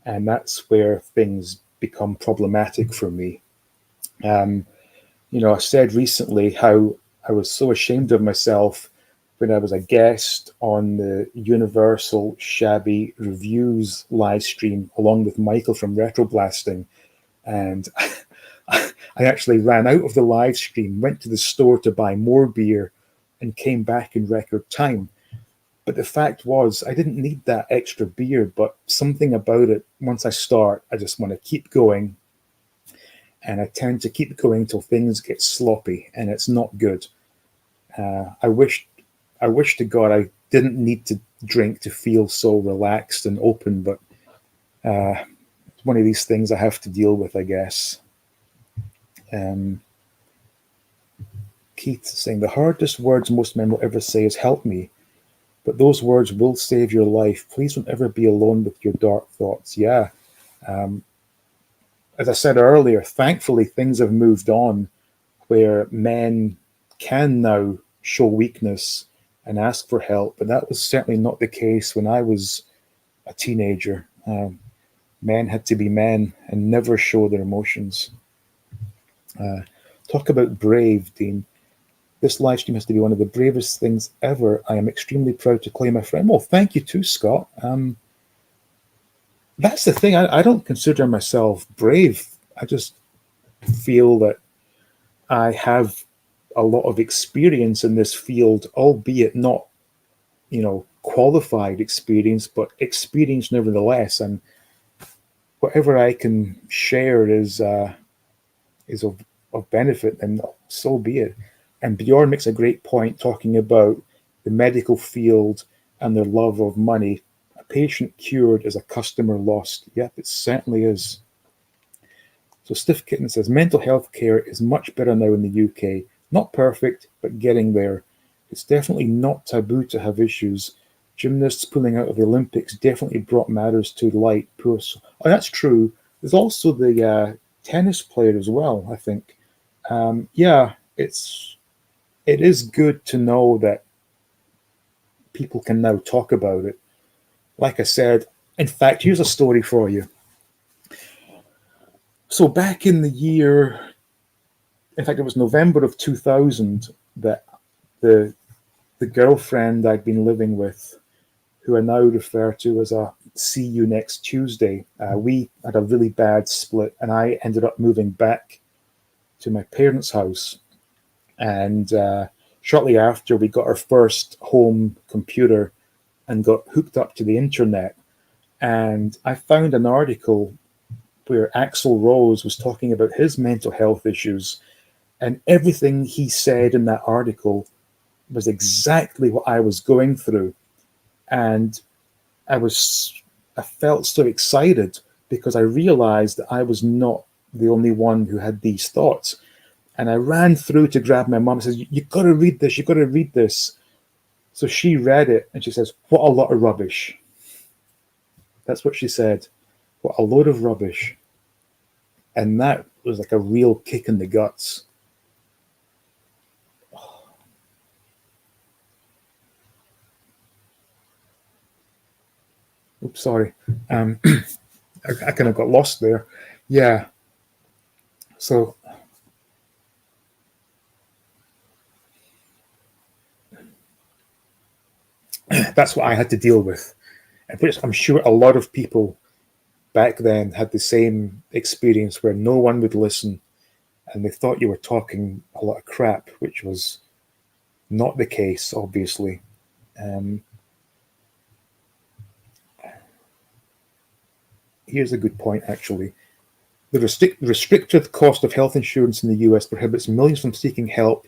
And that's where things become problematic for me. I said recently how I was so ashamed of myself when I was a guest on the Universal Shabby Reviews live stream along with Michael from Retroblasting. And I actually ran out of the live stream, went to the store to buy more beer, and came back in record time. But the fact was, I didn't need that extra beer, but something about it, once I start, I just want to keep going. And I tend to keep going till things get sloppy, and it's not good. I wish to God I didn't need to drink to feel so relaxed and open, but it's one of these things I have to deal with, I guess. Keith saying, the hardest words most men will ever say is help me. But those words will save your life. Please don't ever be alone with your dark thoughts. Yeah. As I said earlier, thankfully things have moved on where men can now show weakness and ask for help. But that was certainly not the case when I was a teenager. Men had to be men and never show their emotions. Talk about brave, Dean. This live stream has to be one of the bravest things ever. I am extremely proud to claim my friend. Well, thank you too, Scott. That's the thing. I don't consider myself brave. I just feel that I have a lot of experience in this field, albeit not, qualified experience, but experience nevertheless. And whatever I can share is of benefit, then so be it. And Bjorn makes a great point talking about the medical field and their love of money. A patient cured is a customer lost. Yep, it certainly is. So Stiff Kitten says, mental health care is much better now in the UK. Not perfect, but getting there. It's definitely not taboo to have issues. Gymnasts pulling out of the Olympics definitely brought matters to light. Oh, that's true. There's also the tennis player as well, I think. It is good to know that people can now talk about it. Like I said, in fact, here's a story for you. So back in the year, in fact, it was November of 2000 that the girlfriend I'd been living with, who I now refer to as a see you next Tuesday, we had a really bad split and I ended up moving back to my parents' house. And shortly after, we got our first home computer and got hooked up to the internet. And I found an article where Axl Rose was talking about his mental health issues. And everything he said in that article was exactly what I was going through. And I felt so excited because I realized that I was not the only one who had these thoughts. And I ran through to grab my mom and says, you've got to read this, you've got to read this. So she read it and she says, what a lot of rubbish. That's what she said. What a load of rubbish. And that was like a real kick in the guts. Oops, sorry. I kind of got lost there. Yeah. So that's what I had to deal with. And I'm sure a lot of people back then had the same experience where no one would listen and they thought you were talking a lot of crap, which was not the case, obviously. Here's a good point, actually. The restricted cost of health insurance in the US prohibits millions from seeking help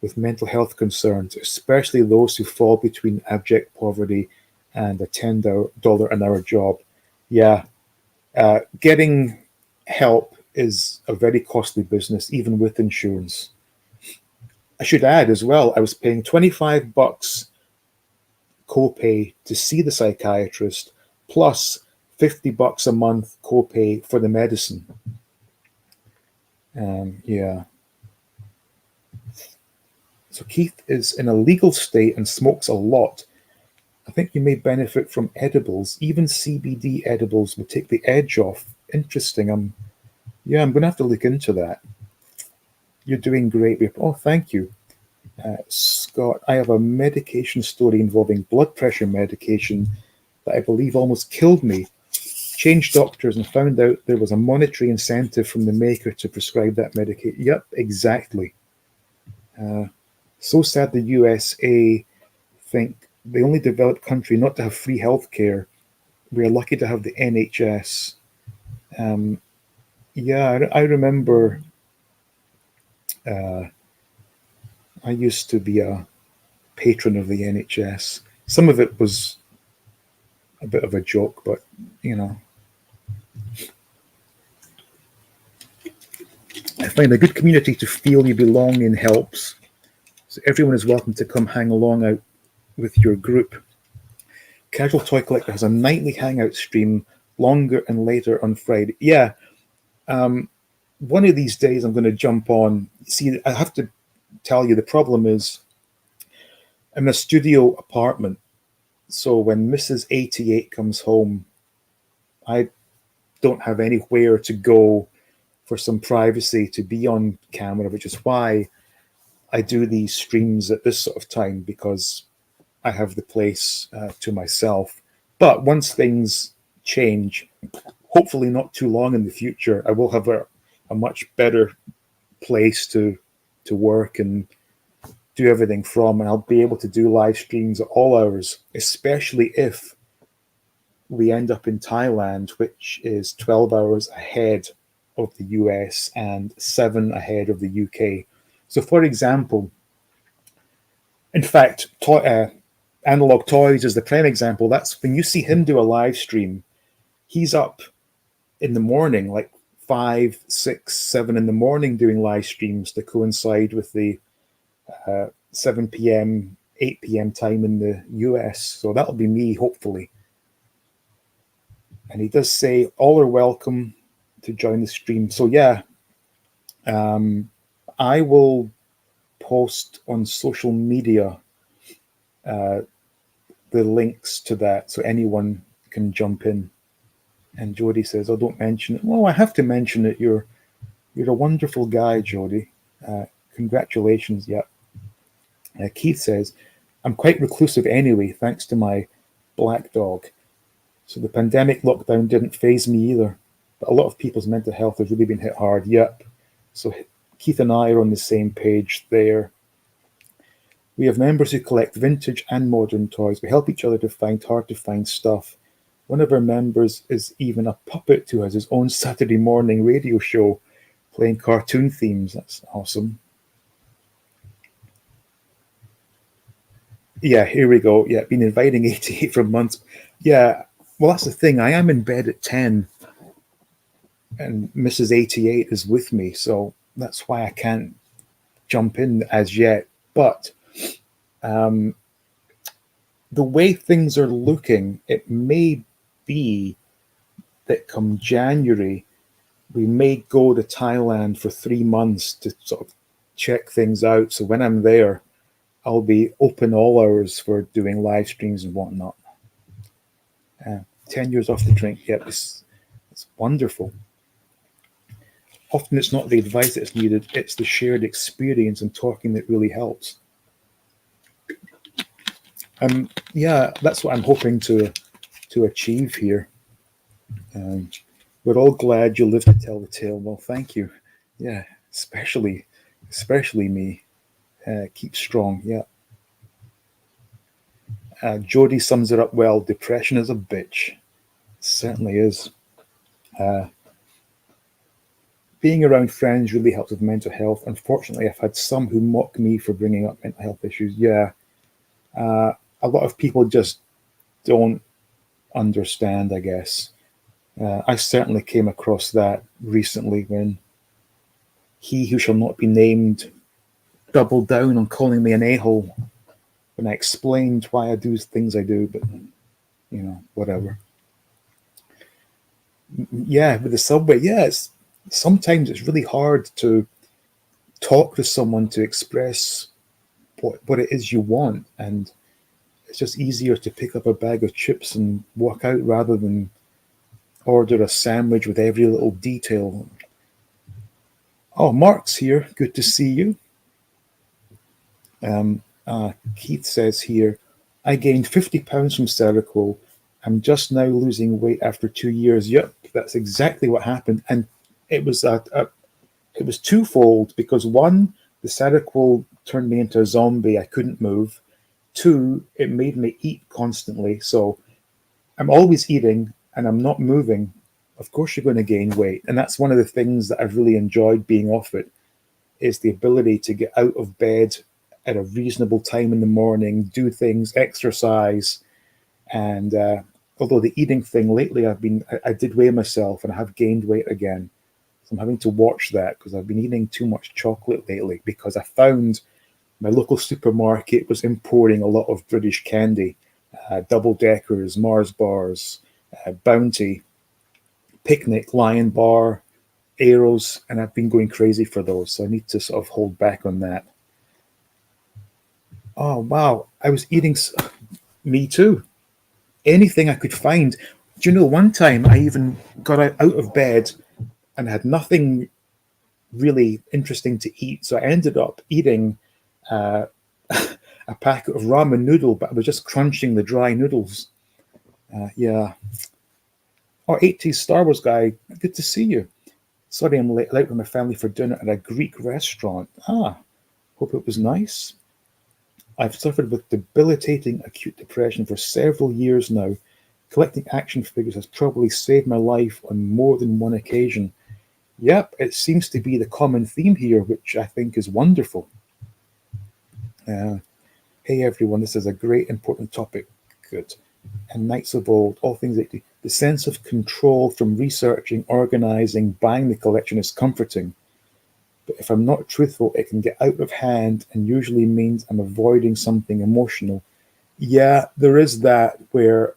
with mental health concerns, especially those who fall between abject poverty and a $10 an hour job. Yeah, getting help is a very costly business, even with insurance. I should add as well, I was paying $25 copay to see the psychiatrist, plus $50 a month copay for the medicine. Yeah. So Keith is in a legal state and smokes a lot. I think you may benefit from edibles. Even CBD edibles would take the edge off. Interesting. I'm going to have to look into that. You're doing great. Oh, thank you. Scott, I have a medication story involving blood pressure medication that I believe almost killed me. Changed doctors and found out there was a monetary incentive from the maker to prescribe that medication. Yep, exactly. So sad the USA think the only developed country not to have free healthcare. We're lucky to have the NHS. Yeah, I remember I used to be a patron of the NHS. Some of it was a bit of a joke, but you know, I find a good community to feel you belong in helps. So everyone is welcome to come hang along out with your group. Casual Toy Collector has a nightly hangout stream, longer and later on Friday. Yeah, one of these days I'm going to jump on. See, I have to tell you, the problem is I'm in a studio apartment. So when Mrs. 88 comes home, I don't have anywhere to go for some privacy to be on camera, which is why I do these streams at this sort of time, because I have the place to myself. But once things change, hopefully not too long in the future, I will have a much better place to work and do everything from, and I'll be able to do live streams at all hours, especially if we end up in Thailand, which is 12 hours ahead of the US and 7 ahead of the UK. So, for example, in fact, Analog Toys is the prime example. That's when you see him do a live stream, he's up in the morning, like 5, 6, 7 in the morning, doing live streams to coincide with the 7 p.m., 8 p.m. time in the US. So that'll be me, hopefully. And he does say all are welcome to join the stream. So yeah, I will post on social media the links to that so anyone can jump in. And Jody says, "Oh, don't mention it." Well, I have to mention it. You're a wonderful guy, Jody. Congratulations. Yeah. Keith says, "I'm quite reclusive anyway, thanks to my black dog. So the pandemic lockdown didn't faze me either. But a lot of people's mental health has really been hit hard." Yep. So Keith and I are on the same page there. "We have members who collect vintage and modern toys. We help each other to find hard to find stuff. One of our members is even a puppet who has his own Saturday morning radio show playing cartoon themes." That's awesome. Yeah, here we go. Yeah, been inviting 88 for months. Yeah, well, that's the thing. I am in bed at 10 and Mrs. 88 is with me. So that's why I can't jump in as yet. But the way things are looking, it may be that come January, we may go to Thailand for 3 months to sort of check things out. So when I'm there, I'll be open all hours for doing live streams and whatnot. 10 years off the drink. Yep, it's wonderful. Often it's not the advice that's needed, it's the shared experience and talking that really helps. Yeah, that's what I'm hoping to achieve here. We're all glad you live to tell the tale. Well, thank you. Yeah, especially me. Keep strong. Yeah. Jody sums it up well. Depression is a bitch. It certainly is. being around friends really helps with mental health. Unfortunately, I've had some who mock me for bringing up mental health issues. Yeah, a lot of people just don't understand, I guess. I certainly came across that recently when he who shall not be named doubled down on calling me an a-hole when I explained why I do things I do, but whatever. Yeah, with the subway, yeah, sometimes it's really hard to talk to someone to express what it is you want, and it's just easier to pick up a bag of chips and walk out rather than order a sandwich with every little detail. Oh, Mark's here. Good to see you. Keith says here, I gained 50 pounds from Seroquel. I'm just now losing weight after 2 years. Yep, that's exactly what happened. And it was it was twofold, because one, the Seroquel turned me into a zombie. I couldn't move. Two, it made me eat constantly. So I'm always eating and I'm not moving. Of course you're going to gain weight. And that's one of the things that I've really enjoyed being off it, is the ability to get out of bed at a reasonable time in the morning, do things, exercise. And although the eating thing lately, I did weigh myself and I have gained weight again. So I'm having to watch that because I've been eating too much chocolate lately, because I found my local supermarket was importing a lot of British candy, double deckers, Mars bars, Bounty, Picnic, Lion Bar, Arrows, and I've been going crazy for those. So I need to sort of hold back on that. Oh, wow. I was eating, me too. Anything I could find. Do you know, one time I even got out of bed and had nothing really interesting to eat. So I ended up eating uh, a packet of ramen noodle, but I was just crunching the dry noodles. Yeah. Oh, 80s Star Wars guy, good to see you. Sorry, I'm late out with my family for dinner at a Greek restaurant. Hope it was nice. I've suffered with debilitating acute depression for several years now. Collecting action figures has probably saved my life on more than one occasion. Yep, it seems to be the common theme here, which I think is wonderful. Uh, hey everyone, this is a great important topic. Good. And Knights of Old, all things that do. The sense of control from researching, organizing, buying the collection is comforting. But if I'm not truthful, it can get out of hand and usually means I'm avoiding something emotional. Yeah, there is that, where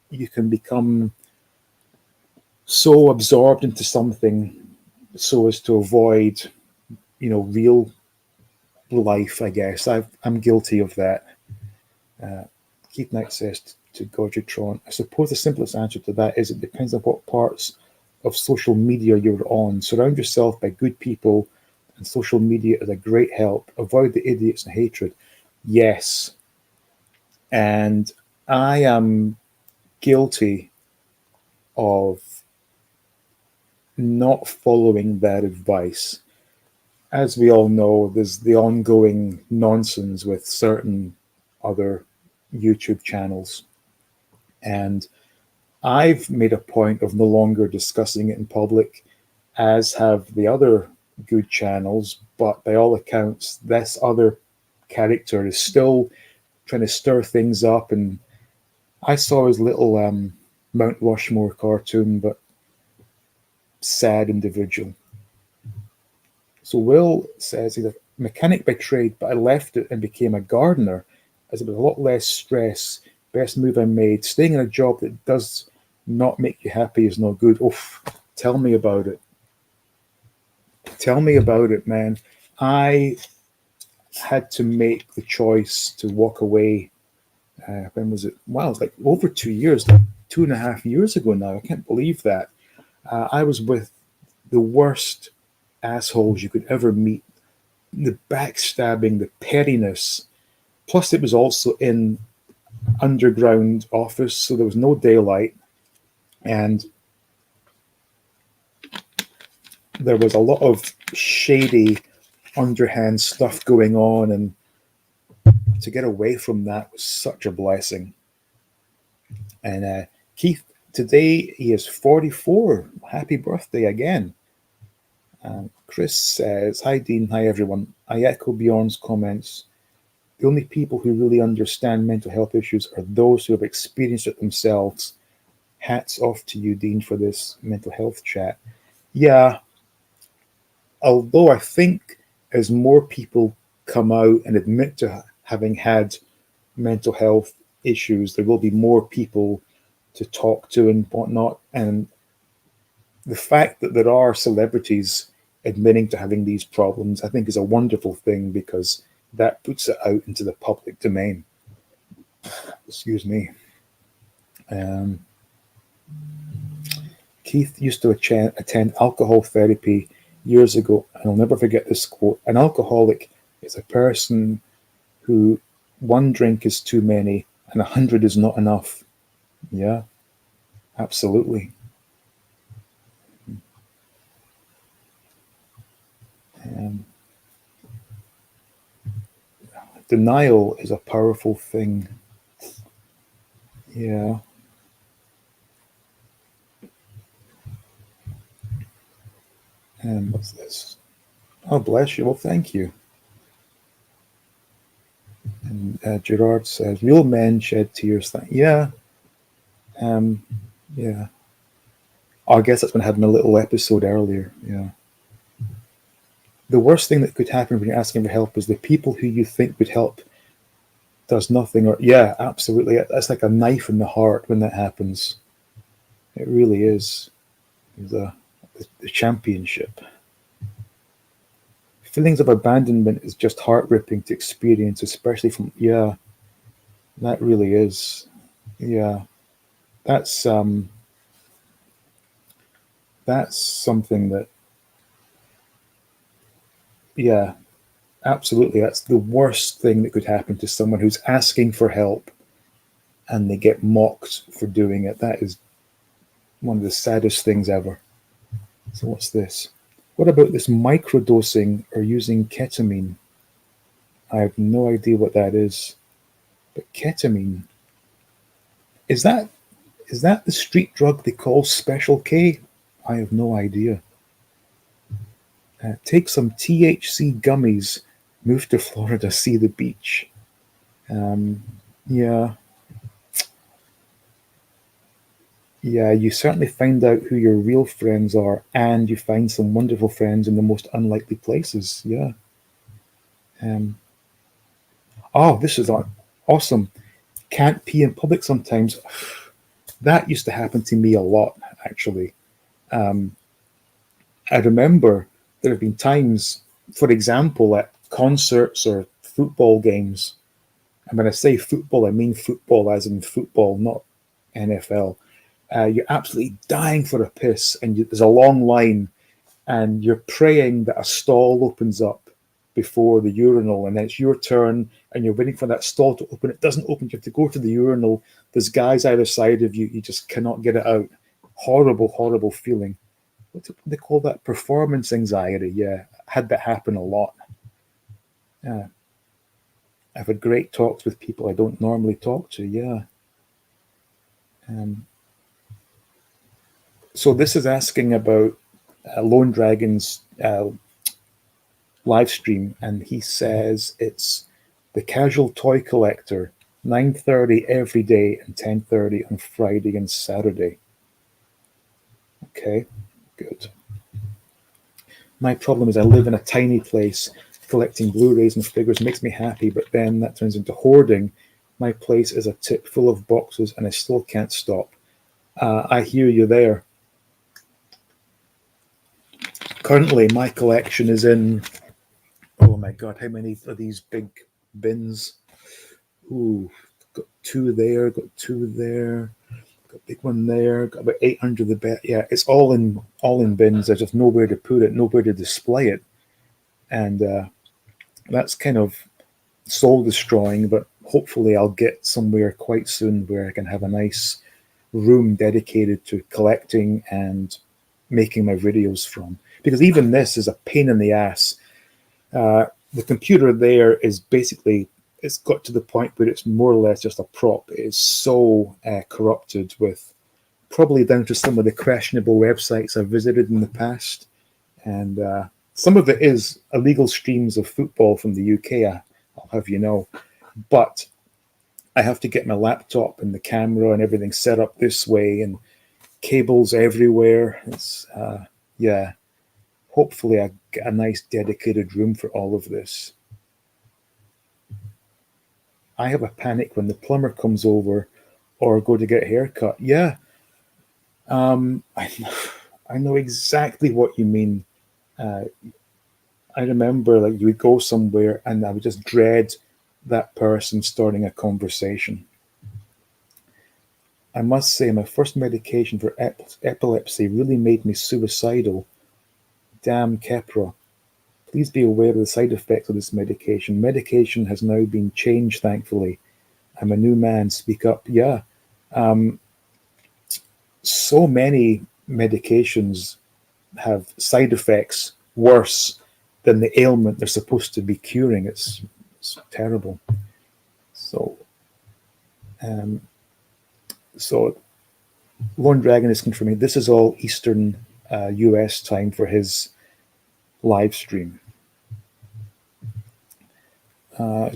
you can become so absorbed into something so as to avoid, real life, I guess. I'm guilty of that. Keith Knight says to Godritron, I suppose the simplest answer to that is it depends on what parts of social media you're on. Surround yourself by good people, and social media is a great help. Avoid the idiots and hatred. Yes. And I am guilty of not following that advice. As we all know, there's the ongoing nonsense with certain other YouTube channels. And I've made a point of no longer discussing it in public, as have the other good channels. But by all accounts, this other character is still trying to stir things up. And I saw his little Mount Rushmore cartoon, but sad individual. So Will says he's a mechanic by trade, but I left it and became a gardener, as it was a lot less stress. Best move I made. Staying in a job that does not make you happy is no good. Oof, tell me about it. Tell me about it, man. I had to make the choice to walk away. When was it? Wow, it's like over 2 years, like 2.5 years ago now. I can't believe that. I was with the worst assholes you could ever meet. The backstabbing, the pettiness. Plus, it was also in underground office, so there was no daylight, and there was a lot of shady, underhand stuff going on, and to get away from that was such a blessing. And Keith, today he is 44. Happy birthday again. Chris says, "Hi Dean, hi everyone. I echo Bjorn's comments. The only people who really understand mental health issues are those who have experienced it themselves. Hats off to you, Dean, for this mental health chat." Yeah, although I think as more people come out and admit to having had mental health issues, there will be more people to talk to and whatnot. And the fact that there are celebrities admitting to having these problems, I think, is a wonderful thing because that puts it out into the public domain. Excuse me. Um, Keith used to attend alcohol therapy years ago, and I'll never forget this quote. An alcoholic is a person who one drink is too many and 100 is not enough. Yeah, absolutely. Um, Denial is a powerful thing. Yeah. And what's this? Oh, bless you. Well, thank you. And Gerard says, "Real men shed tears." Yeah. Um, yeah. Oh, I guess that's when I had my little episode earlier. Yeah. The worst thing that could happen when you're asking for help is the people who you think would help does nothing. Or yeah, absolutely. That's like a knife in the heart when that happens. It really is. The championship. Feelings of abandonment is just heart ripping to experience, especially from yeah. That really is. Yeah. That's that's something that yeah, absolutely. That's the worst thing that could happen to someone who's asking for help and they get mocked for doing it. That is one of the saddest things ever. So what's this? What about this microdosing or using ketamine? I have no idea what that is. But ketamine, is that is that the street drug they call Special K? I have no idea. Take some THC gummies, move to Florida, see the beach. Um, yeah, yeah, you certainly find out who your real friends are, and you find some wonderful friends in the most unlikely places. Yeah. Um, oh, this is awesome. Can't pee in public sometimes. That used to happen to me a lot, actually. Um, I remember there have been times, for example, at concerts or football games. And when I say football, I mean football as in football, not NFL. You're absolutely dying for a piss, and there's a long line, and you're praying that a stall opens up before the urinal, and then it's your turn, and you're waiting for that stall to open. It doesn't open. You have to go to the urinal. There's guys either side of you. You just cannot get it out. Horrible, horrible feeling. What do they call that? Performance anxiety. Yeah, I had that happen a lot. Yeah, I've had great talks with people I don't normally talk to. Yeah. Um, so this is asking about Lone Dragon's live stream, and he says it's the Casual Toy Collector, 9:30 every day and 10:30 on Friday and Saturday. Okay, good. My problem is I live in a tiny place. Collecting Blu-rays and figures makes me happy, but then that turns into hoarding. My place is a tip full of boxes, and I still can't stop. I hear you there. Currently, my collection is in. Oh my god, how many of these big bins? Ooh, got two there, got two there, got a big one there, got about 800 the bed. Yeah, it's all in bins. There's just nowhere to put it, nowhere to display it, and that's kind of soul destroying. But hopefully, I'll get somewhere quite soon where I can have a nice room dedicated to collecting and making my videos from. Because even this is a pain in the ass. The computer there is basically, it's got to the point where it's more or less just a prop. It is so corrupted with probably down to some of the questionable websites I've visited in the past. And some of it is illegal streams of football from the UK, I'll have you know. But I have to get my laptop and the camera and everything set up this way, and cables everywhere. It's, yeah, hopefully I get a nice dedicated room for all of this. I have a panic when the plumber comes over or go to get a haircut. Yeah, I know exactly what you mean. Uh, I remember like you would go somewhere and I would just dread that person starting a conversation. I must say, my first medication for epilepsy really made me suicidal. Damn Kepra. Please be aware of the side effects of this medication. Medication has now been changed, thankfully. I'm a new man. Speak up. Yeah. Um, so many medications have side effects worse than the ailment they're supposed to be curing. It's terrible. So, um, so Lone Dragon is confirming this is all Eastern US time for his live stream.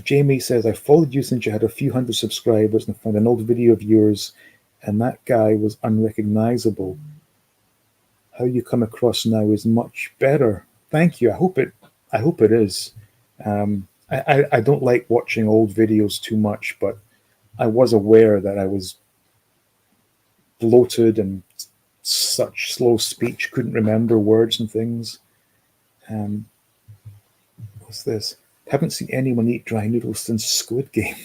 Jamie says, I followed you since you had a few hundred subscribers and found an old video of yours, and that guy was unrecognizable. How you come across now is much better. Thank you. I hope it is. I don't like watching old videos too much, but I was aware that I was bloated and such slow speech, couldn't remember words and things. What's this? Haven't seen anyone eat dry noodles since Squid Game.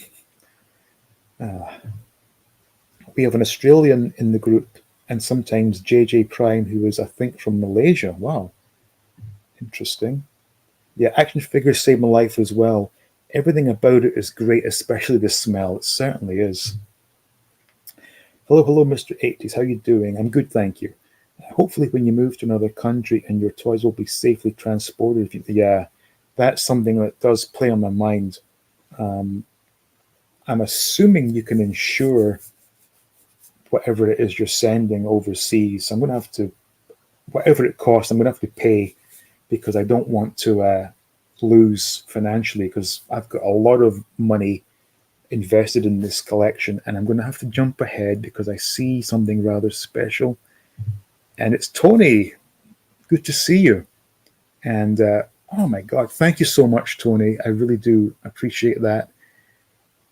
We have an Australian in the group, and sometimes JJ Prime, who is, I think, from Malaysia. Wow. Interesting. Yeah, action figures saved my life as well. Everything about it is great, especially the smell. It certainly is. Hello, Mr. 80s. How you doing? I'm good, thank you. Hopefully when you move to another country and your toys will be safely transported. Yeah, that's something that does play on my mind. I'm assuming you can insure whatever it is you're sending overseas. I'm going to have to, whatever it costs, I'm going to have to pay because I don't want to lose financially because I've got a lot of money invested in this collection and I'm going to have to jump ahead because I see something rather special. And it's Tony. Good to see you. And oh my God, thank you so much, Tony. I really do appreciate that.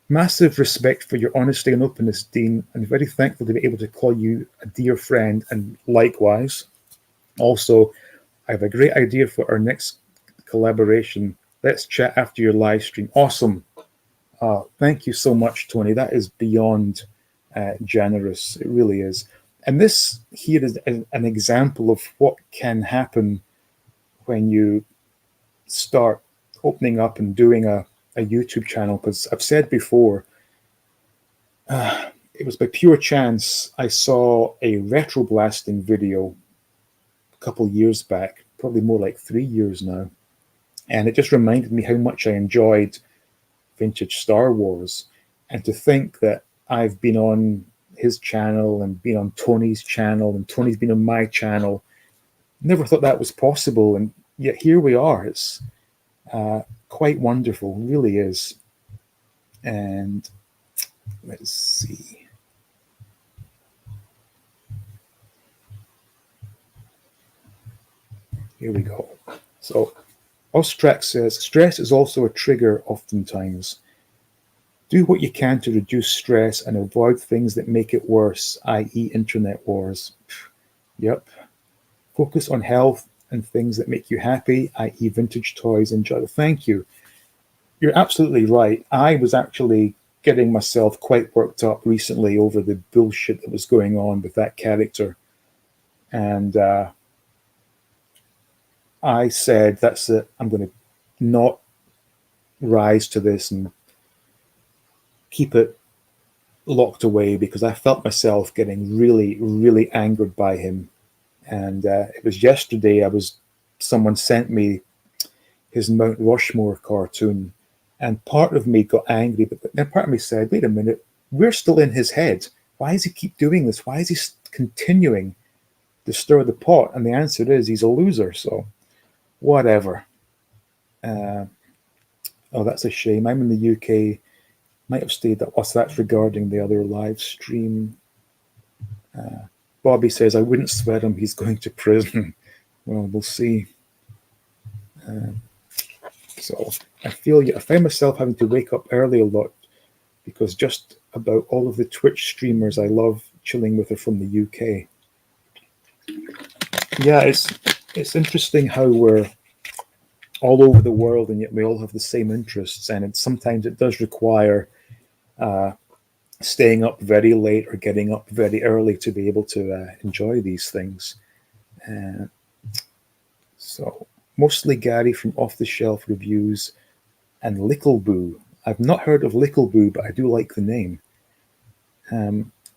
Massive respect for your honesty and openness, Dean. I'm very thankful to be able to call you a dear friend, and likewise. Also, I have a great idea for our next collaboration. Let's chat after your live stream. Awesome. Thank you so much, Tony. That is beyond generous. It really is. And this here is an example of what can happen when you start opening up and doing a YouTube channel. Because I've said before, it was by pure chance I saw a retro blasting video a couple years back, probably more like 3 years now. And it just reminded me how much I enjoyed vintage Star Wars. And to think that I've been on his channel and been on Tony's channel and Tony's been on my channel, never thought that was possible. And yet here we are. It's quite wonderful, it really is. And let's see. Here we go. So Ostrax says, stress is also a trigger oftentimes. Do what you can to reduce stress and avoid things that make it worse, i.e. internet wars. Yep. Focus on health and things that make you happy, i.e. vintage toys. Enjoy. Thank you. You're absolutely right. I was actually getting myself quite worked up recently over the bullshit that was going on with that character. And I said, that's it. I'm going to not rise to this and keep it locked away because I felt myself getting really, really angered by him. And it was yesterday someone sent me his Mount Rushmore cartoon, and part of me got angry, but then part of me said, wait a minute, we're still in his head. Why does he keep doing this? Why is he continuing to stir the pot? And the answer is he's a loser. So whatever. Oh, that's a shame. I'm in the UK. Might have stayed up. Oh, so that's regarding the other live stream. Bobby says, I wouldn't swear him. He's going to prison. Well, we'll see. So I find myself having to wake up early a lot because just about all of the Twitch streamers I love chilling with are from the UK. Yeah, it's interesting how we're all over the world and yet we all have the same interests, and sometimes it does require staying up very late or getting up very early to be able to enjoy these things. So mostly Gary from Off the Shelf Reviews and Lickleboo. I've not heard of Lickleboo, but I do like the name.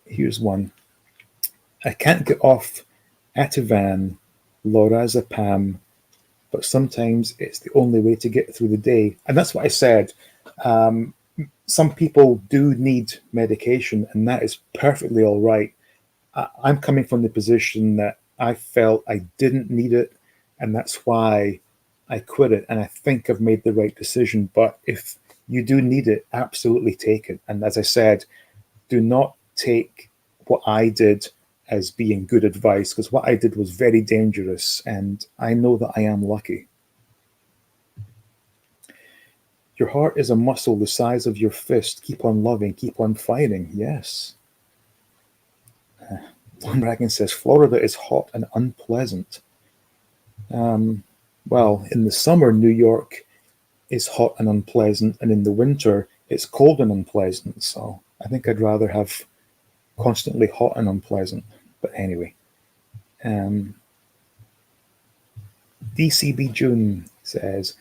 Here's one. I can't get off Ativan, lorazepam, but sometimes it's the only way to get through the day. And that's what I said. Some people do need medication, and that is perfectly all right. I'm coming from the position that I felt I didn't need it, and that's why I quit it. And I think I've made the right decision. But if you do need it, absolutely take it. And as I said, do not take what I did as being good advice, because what I did was very dangerous, and I know that I am lucky. Your heart is a muscle the size of your fist. Keep on loving, keep on fighting. Yes. Don Bracken says, Florida is hot and unpleasant. Well, in the summer, New York is hot and unpleasant, and in the winter, it's cold and unpleasant. So I think I'd rather have constantly hot and unpleasant. But anyway. DCB June says,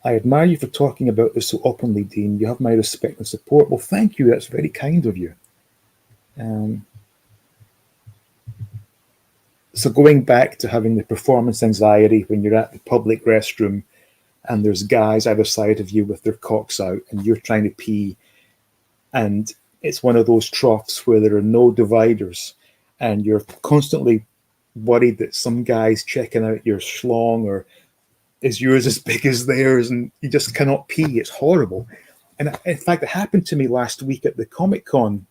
I admire you for talking about this so openly, Dean. You have my respect and support. Well, thank you. That's very kind of you. So going back to having the performance anxiety when you're at the public restroom and there's guys either side of you with their cocks out and you're trying to pee, and it's one of those troughs where there are no dividers and you're constantly worried that some guy's checking out your schlong or is yours as big as theirs and you just cannot pee. It's horrible. And in fact, it happened to me last week at the Comic-Con.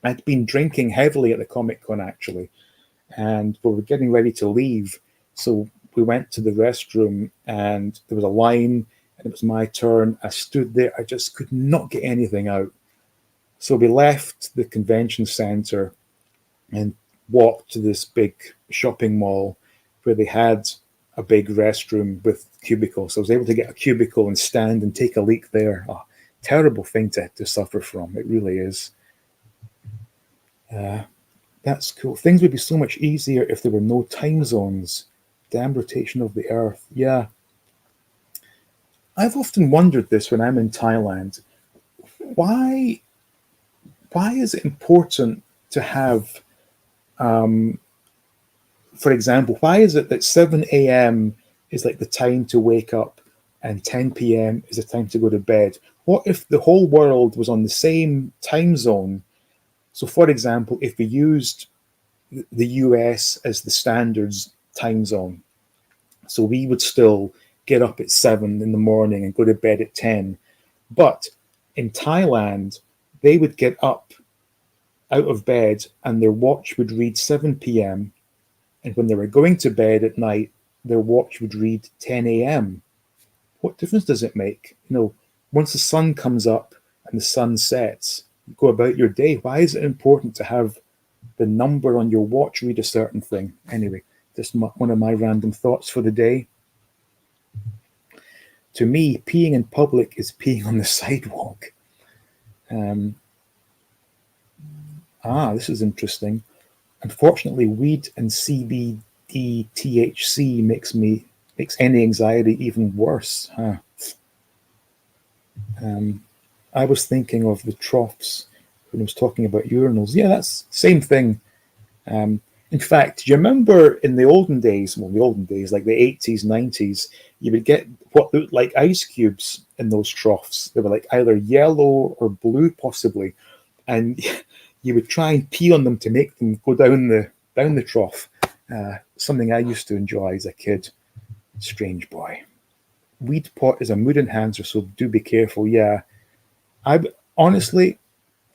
I'd been drinking heavily at the Comic-Con, actually, and we were getting ready to leave. So we went to the restroom and there was a line and it was my turn. I stood there. I just could not get anything out. So we left the convention center and walked to this big shopping mall where they had a big restroom with cubicles. So I was able to get a cubicle and stand and take a leak there. Oh, terrible thing to suffer from. It really is. That's cool. Things would be so much easier if there were no time zones. Damn rotation of the earth. Yeah. I've often wondered this when I'm in Thailand. Why is it important to have, for example, why is it that 7 a.m. is like the time to wake up and 10 p.m. is the time to go to bed? What if the whole world was on the same time zone? So, for example, if we used the US as the standards time zone, so we would still get up at 7 in the morning and go to bed at 10. But in Thailand, they would get up out of bed and their watch would read 7 p.m. And when they were going to bed at night, their watch would read 10 a.m. What difference does it make? You know, once the sun comes up and the sun sets, you go about your day. Why is it important to have the number on your watch read a certain thing? Anyway, just one of my random thoughts for the day. To me, peeing in public is peeing on the sidewalk. This is interesting. Unfortunately, weed and CBD THC makes any anxiety even worse. I was thinking of the troughs when I was talking about urinals. Yeah, that's same thing. In fact, do you remember in the olden days, like the 80s, 90s, you would get what looked like ice cubes in those troughs. They were like either yellow or blue, possibly. And you would try and pee on them to make them go down the trough. Something I used to enjoy as a kid. Strange boy. Weed pot is a mood enhancer, so do be careful. Yeah, honestly,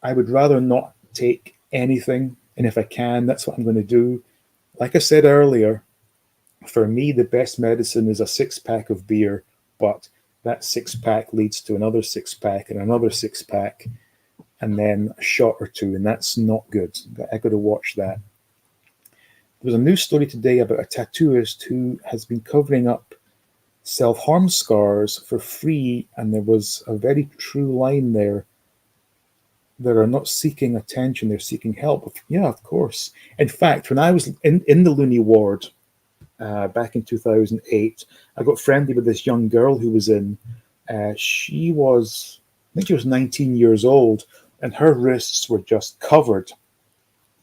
I would rather not take anything, and if I can, that's what I'm going to do. Like I said earlier, for me, the best medicine is a 6 pack of beer, but that 6 pack leads to another 6 pack and another 6 pack, and then a shot or two, and that's not good. I got to watch that. There was a news story today about a tattooist who has been covering up self-harm scars for free, and there was a very true line there. They are not seeking attention, they're seeking help. Yeah, of course. In fact, when I was in the loony ward back in 2008, I got friendly with this young girl who was in. She was, I think she was 19 years old, and her wrists were just covered.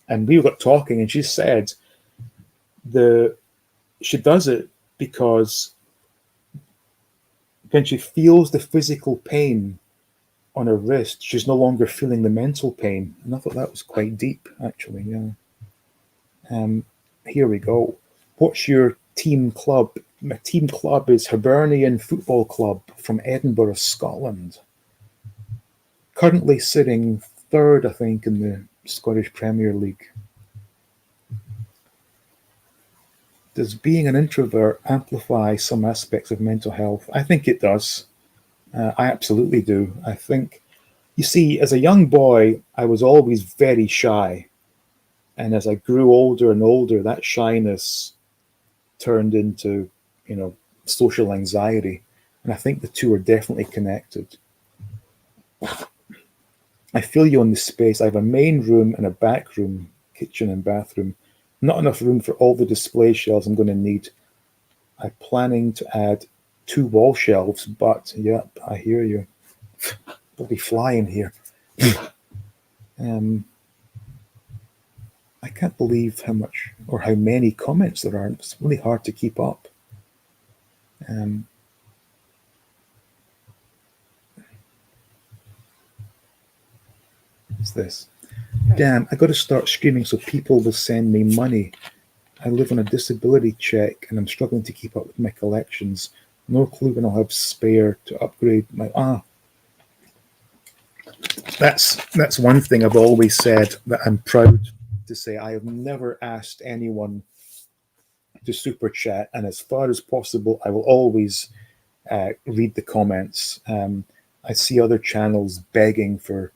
And we got talking, and she said she does it because when she feels the physical pain on her wrist, she's no longer feeling the mental pain. And I thought that was quite deep, actually. Yeah. Here we go. What's your team club? My team club is Hibernian Football Club from Edinburgh, Scotland. Currently sitting third, I think, in the Scottish Premier League. Does being an introvert amplify some aspects of mental health? I think it does. I absolutely do. I think, you see, as a young boy, I was always very shy. And as I grew older and older, that shyness turned into, social anxiety. And I think the two are definitely connected. I feel you on the space. I have a main room and a back room, kitchen and bathroom. Not enough room for all the display shelves I'm going to need. I'm planning to add 2 wall shelves, but yep, I hear you. They'll be flying here. I can't believe how much or how many comments there are. It's really hard to keep up. What's this? Damn, I got to start streaming so people will send me money. I live on a disability check and I'm struggling to keep up with my collections. No clue when I'll have spare to upgrade my. That's one thing I've always said that I'm proud to say. I have never asked anyone to super chat, and as far as possible, I will always read the comments. I see other channels begging for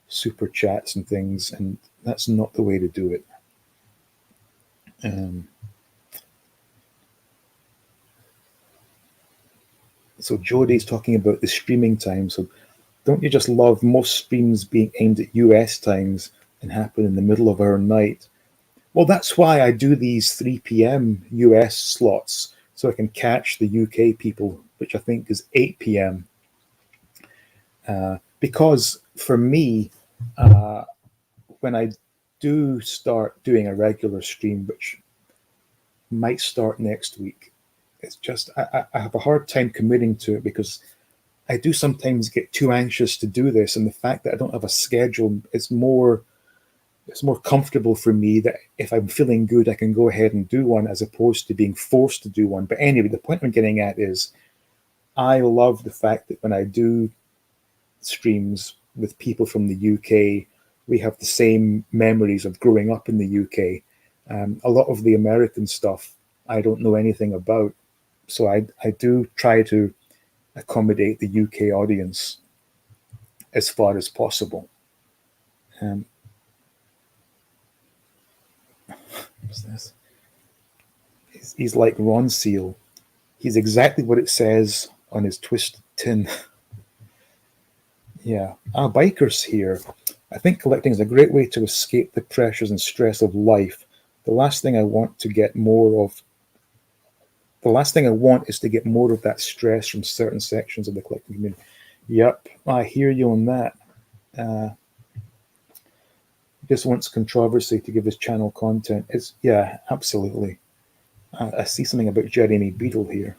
super chats and things, and that's not the way to do it. So Jodie's talking about the streaming time. So don't you just love most streams being aimed at US times and happen in the middle of our night? Well, that's why I do these 3 p.m. US slots, so I can catch the UK people, which I think is 8 p.m. Because for me, when I do start doing a regular stream, which might start next week, it's just I have a hard time committing to it because I do sometimes get too anxious to do this, and the fact that I don't have a schedule is more comfortable for me that if I'm feeling good, I can go ahead and do one as opposed to being forced to do one. But anyway, the point I'm getting at is I love the fact that when I do streams with people from the UK, we have the same memories of growing up in the UK. A lot of the American stuff I don't know anything about. So I do try to accommodate the UK audience as far as possible. What's this? He's like Ron Seal. He's exactly what it says on his twisted tin. Yeah. Bikers here. I think collecting is a great way to escape the pressures and stress of life. The last thing I want is to get more of that stress from certain sections of the collecting community. Yep, I hear you on that. Just wants controversy to give his channel content. Yeah, absolutely. I see something about Jeremy Beadle here.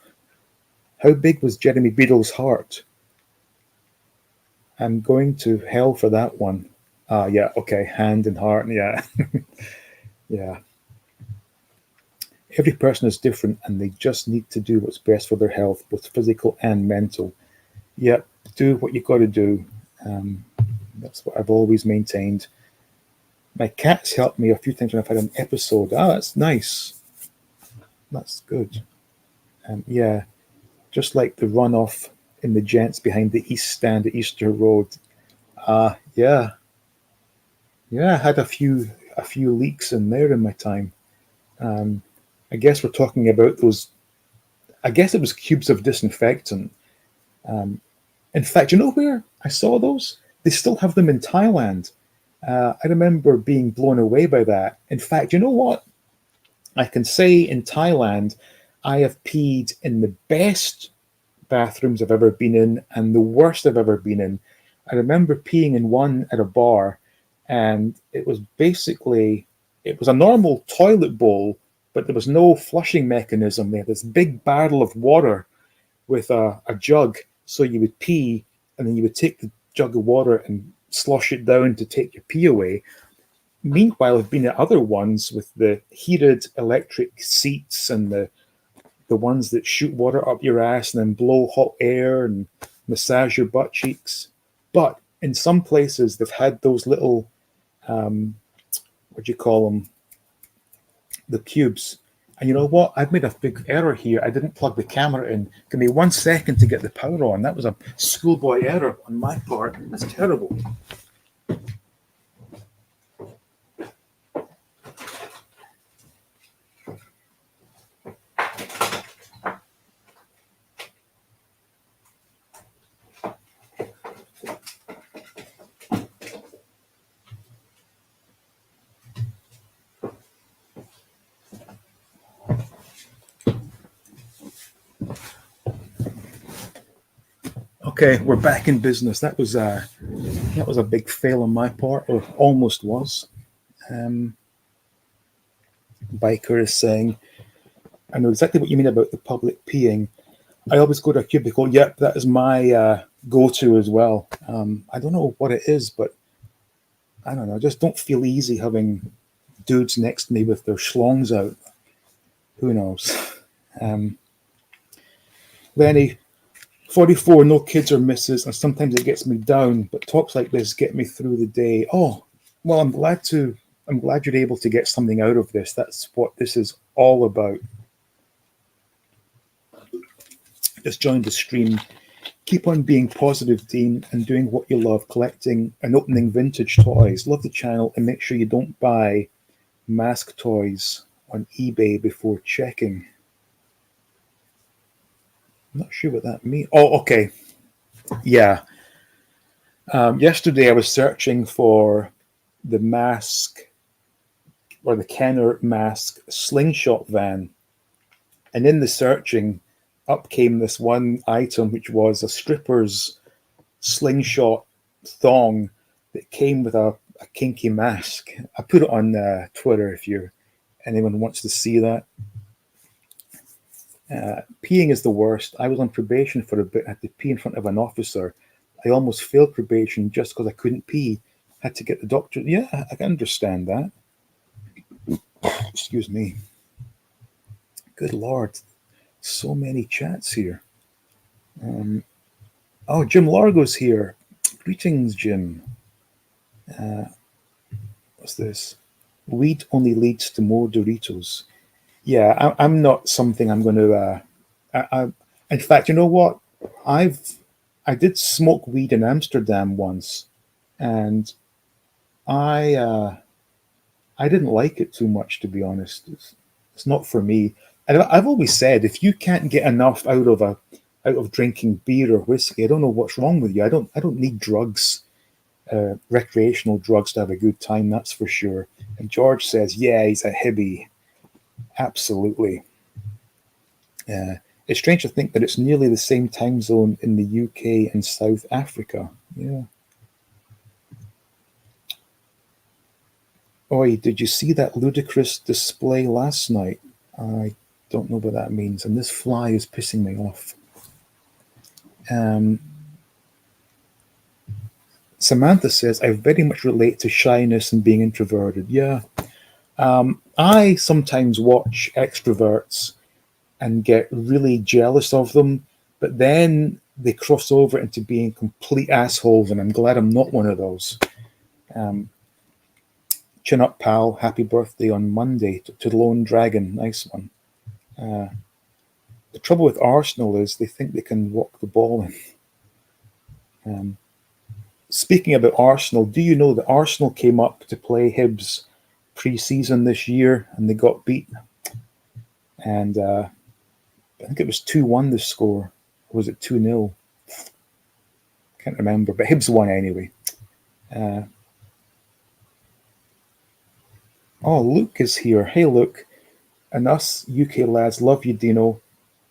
How big was Jeremy Beadle's heart? I'm going to hell for that one. Yeah, okay, hand and heart, yeah. Yeah. Every person is different and they just need to do what's best for their health, both physical and mental. Yep, do what you got to do. That's what I've always maintained. My cat's helped me a few times when I've had an episode. Ah, that's nice. That's good. Yeah, just like the runoff in the gents behind the East Stand at Easter Road. Yeah, yeah. I had a few leaks in there in my time. I guess we're talking about those. I guess it was cubes of disinfectant. In fact, you know where I saw those? They still have them in Thailand. I remember being blown away by that. In fact, you know what? I can say in Thailand, I have peed in the best bathrooms I've ever been in and the worst I've ever been in. I remember peeing in one at a bar, and it was a normal toilet bowl, but there was no flushing mechanism. They had this big barrel of water with a jug, so you would pee, and then you would take the jug of water and slosh it down to take your pee away. Meanwhile, I've been at other ones with the heated electric seats and the ones that shoot water up your ass and then blow hot air and massage your butt cheeks. But in some places, they've had those little, what do you call them? The cubes. And you know what? I've made a big error here. I didn't plug the camera in. Give me 1 second to get the power on. That was a schoolboy error on my part. That's terrible. Okay, we're back in business. That was a big fail on my part, or almost was. Biker is saying, I know exactly what you mean about the public peeing. I always go to a cubicle. Yep, that is my go-to as well. I don't know what it is, but I don't know. I just don't feel easy having dudes next to me with their schlongs out. Who knows? Lenny, 44, no kids or misses, and sometimes it gets me down, but talks like this get me through the day. Oh, well, I'm glad you're able to get something out of this. That's what this is all about. Just joined the stream. Keep on being positive, Dean, and doing what you love, collecting and opening vintage toys. Love the channel, and make sure you don't buy mask toys on eBay before checking. I'm not sure what that means. Oh, okay. Yeah. Yesterday I was searching for the mask, or the Kenner mask slingshot van. And in the searching, up came this one item, which was a stripper's slingshot thong that came with a kinky mask. I put it on Twitter if anyone wants to see that. Peeing is the worst. I was on probation for a bit. I had to pee in front of an officer. I almost failed probation just because I couldn't pee. Had to get the doctor. Yeah, I can understand that. Excuse me. Good Lord. So many chats here. Jim Largo's here. Greetings, Jim. What's this? Weed only leads to more Doritos. Yeah, I'm not something I'm going to. In fact, you know what? I did smoke weed in Amsterdam once, and I didn't like it too much, to be honest. It's not for me. And I've always said, if you can't get enough out of drinking beer or whiskey, I don't know what's wrong with you. I don't need drugs, recreational drugs, to have a good time. That's for sure. And George says, yeah, he's a hippie. Absolutely. It's strange to think that it's nearly the same time zone in the UK and South Africa. Yeah. Oi, did you see that ludicrous display last night? I don't know what that means, and this fly is pissing me off. Samantha says, I very much relate to shyness and being introverted. Yeah, I sometimes watch extroverts and get really jealous of them, but then they cross over into being complete assholes, and I'm glad I'm not one of those. Um, Chin up, pal. Happy birthday on Monday to the Lone Dragon. Nice one. Uh, the trouble with Arsenal is they think they can walk the ball in. Speaking about Arsenal, do you know that Arsenal came up to play Hibs pre-season this year and they got beat? And I think it was 2-1 the score. Or was it 2-0? Can't remember, but Hibs won anyway. Uh, Luke is here. Hey, Luke. And us UK lads love you, Dino.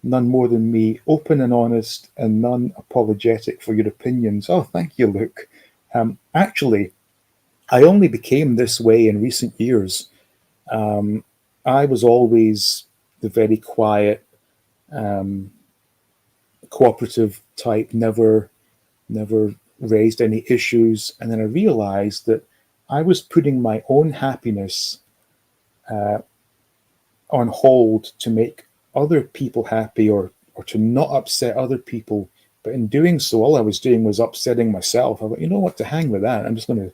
None more than me. Open and honest and none apologetic for your opinions. Oh, thank you, Luke. Actually, I only became this way in recent years. I was always the very quiet, cooperative type, never raised any issues. And then I realized that I was putting my own happiness on hold to make other people happy or to not upset other people. But in doing so, all I was doing was upsetting myself. I thought, you know what, to hang with that. I'm just going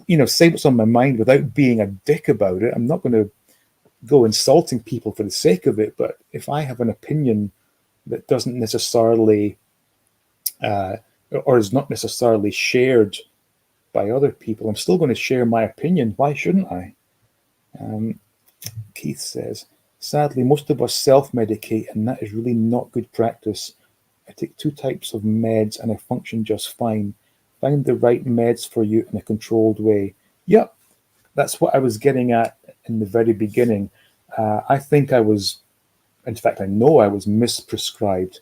to, say what's on my mind without being a dick about it. I'm not going to go insulting people for the sake of it. But if I have an opinion that doesn't necessarily or is not necessarily shared by other people, I'm still going to share my opinion. Why shouldn't I? Keith says, sadly, most of us self-medicate, and that is really not good practice. I take 2 types of meds and I function just fine. Find the right meds for you in a controlled way. Yep, that's what I was getting at in the very beginning. I think I was, in fact, I know I was misprescribed.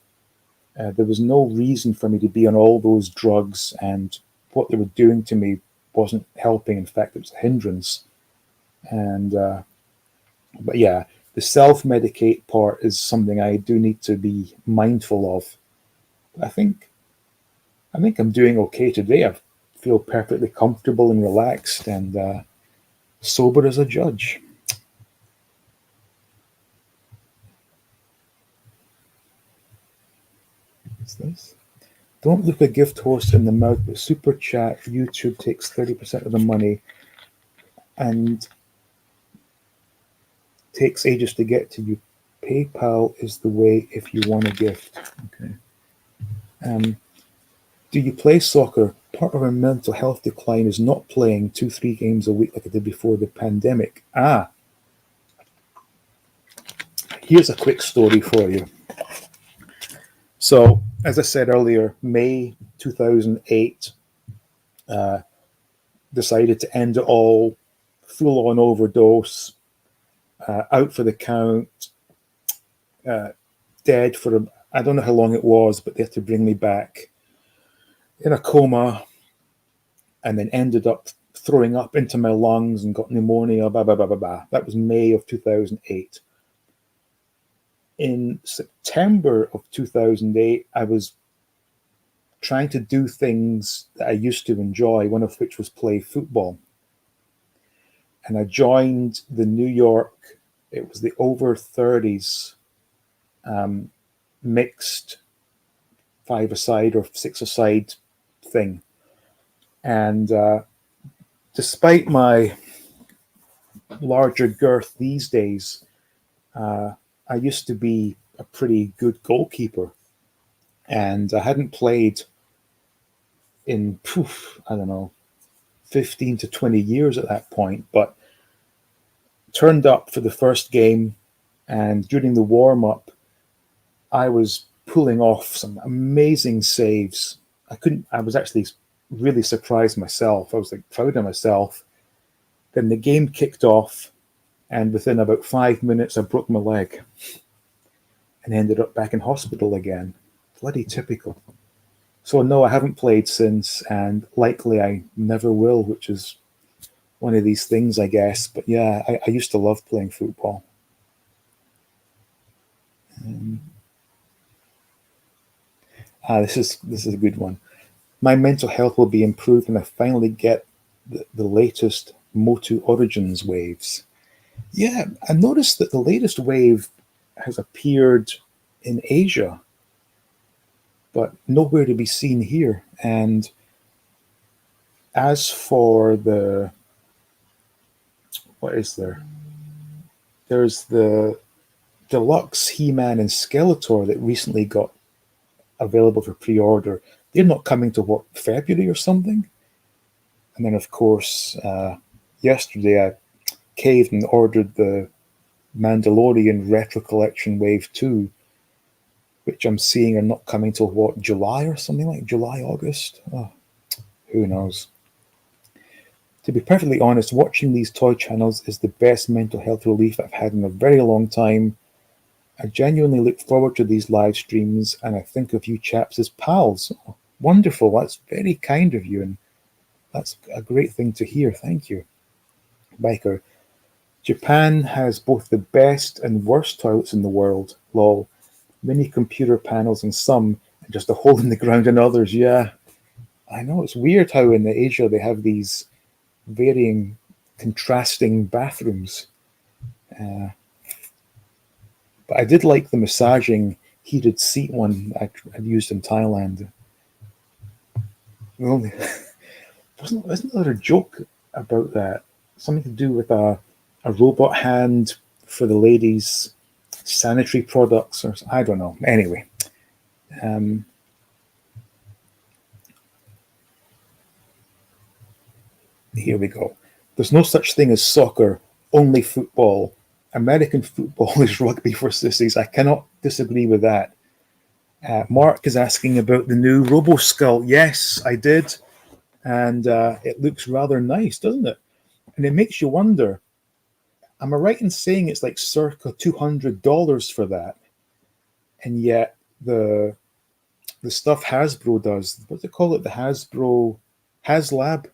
There was no reason for me to be on all those drugs, and what they were doing to me wasn't helping. In fact, it was a hindrance. And but yeah, the self-medicate part is something I do need to be mindful of. I think I'm doing okay today. I feel perfectly comfortable and relaxed and sober as a judge. What's this? Don't look a gift horse in the mouth, but super chat. YouTube takes 30% of the money and takes ages to get to you. PayPal is the way if you want a gift. Okay. Do you play soccer? Part of our mental health decline is not playing 2-3 games a week like I did before the pandemic. Here's a quick story for you. So, as I said earlier, May 2008, decided to end it all, full-on overdose, out for the count, dead for, I don't know how long it was, but they had to bring me back in a coma, and then ended up throwing up into my lungs and got pneumonia, blah, blah, blah, blah, blah. That was May of 2008. In September of 2008, I was trying to do things that I used to enjoy, one of which was play football. And I joined the New York, it was the over 30s mixed 5-a-side or 6-a-side thing. And despite my larger girth these days, I used to be a pretty good goalkeeper. And I hadn't played in, I don't know, 15 to 20 years at that point, but turned up for the first game. And during the warm-up, I was pulling off some amazing saves. I was actually really surprised myself. I was like proud of myself. Then the game kicked off, and within about 5 minutes, I broke my leg and ended up back in hospital again. Bloody typical. So no, I haven't played since, and likely I never will, which is one of these things, I guess. But yeah, I used to love playing football. This is a good one. My mental health will be improved when I finally get the latest Motu Origins waves. Yeah, I noticed that the latest wave has appeared in Asia, but nowhere to be seen here. And as for what is there? There's the deluxe He-Man and Skeletor that recently got available for pre-order. They're not coming to what, February or something? And then, of course, yesterday I caved and ordered the Mandalorian Retro Collection Wave 2, which I'm seeing are not coming till what, July or something, like July, August? Oh, who knows? To be perfectly honest, watching these toy channels is the best mental health relief I've had in a very long time. I genuinely look forward to these live streams, and I think of you chaps as pals. Oh, wonderful, that's very kind of you, and that's a great thing to hear. Thank you. Biker. Japan has both the best and worst toilets in the world. Lol. Many computer panels in some, and just a hole in the ground in others. Yeah, I know. It's weird how in Asia they have these varying, contrasting bathrooms. Uh, but I did like the massaging heated seat one I'd used in Thailand. Well, wasn't there a joke about that? Something to do with a robot hand for the ladies' sanitary products, or I don't know. Anyway, here we go. There's no such thing as soccer, only football. American football is rugby for sissies. I cannot disagree with that. Mark is asking about the new RoboSkull. Yes, I did. And it looks rather nice, doesn't it? And it makes you wonder, am I right in saying it's like circa $200 for that? And yet the stuff Hasbro does, what do they call it? The Hasbro HasLab?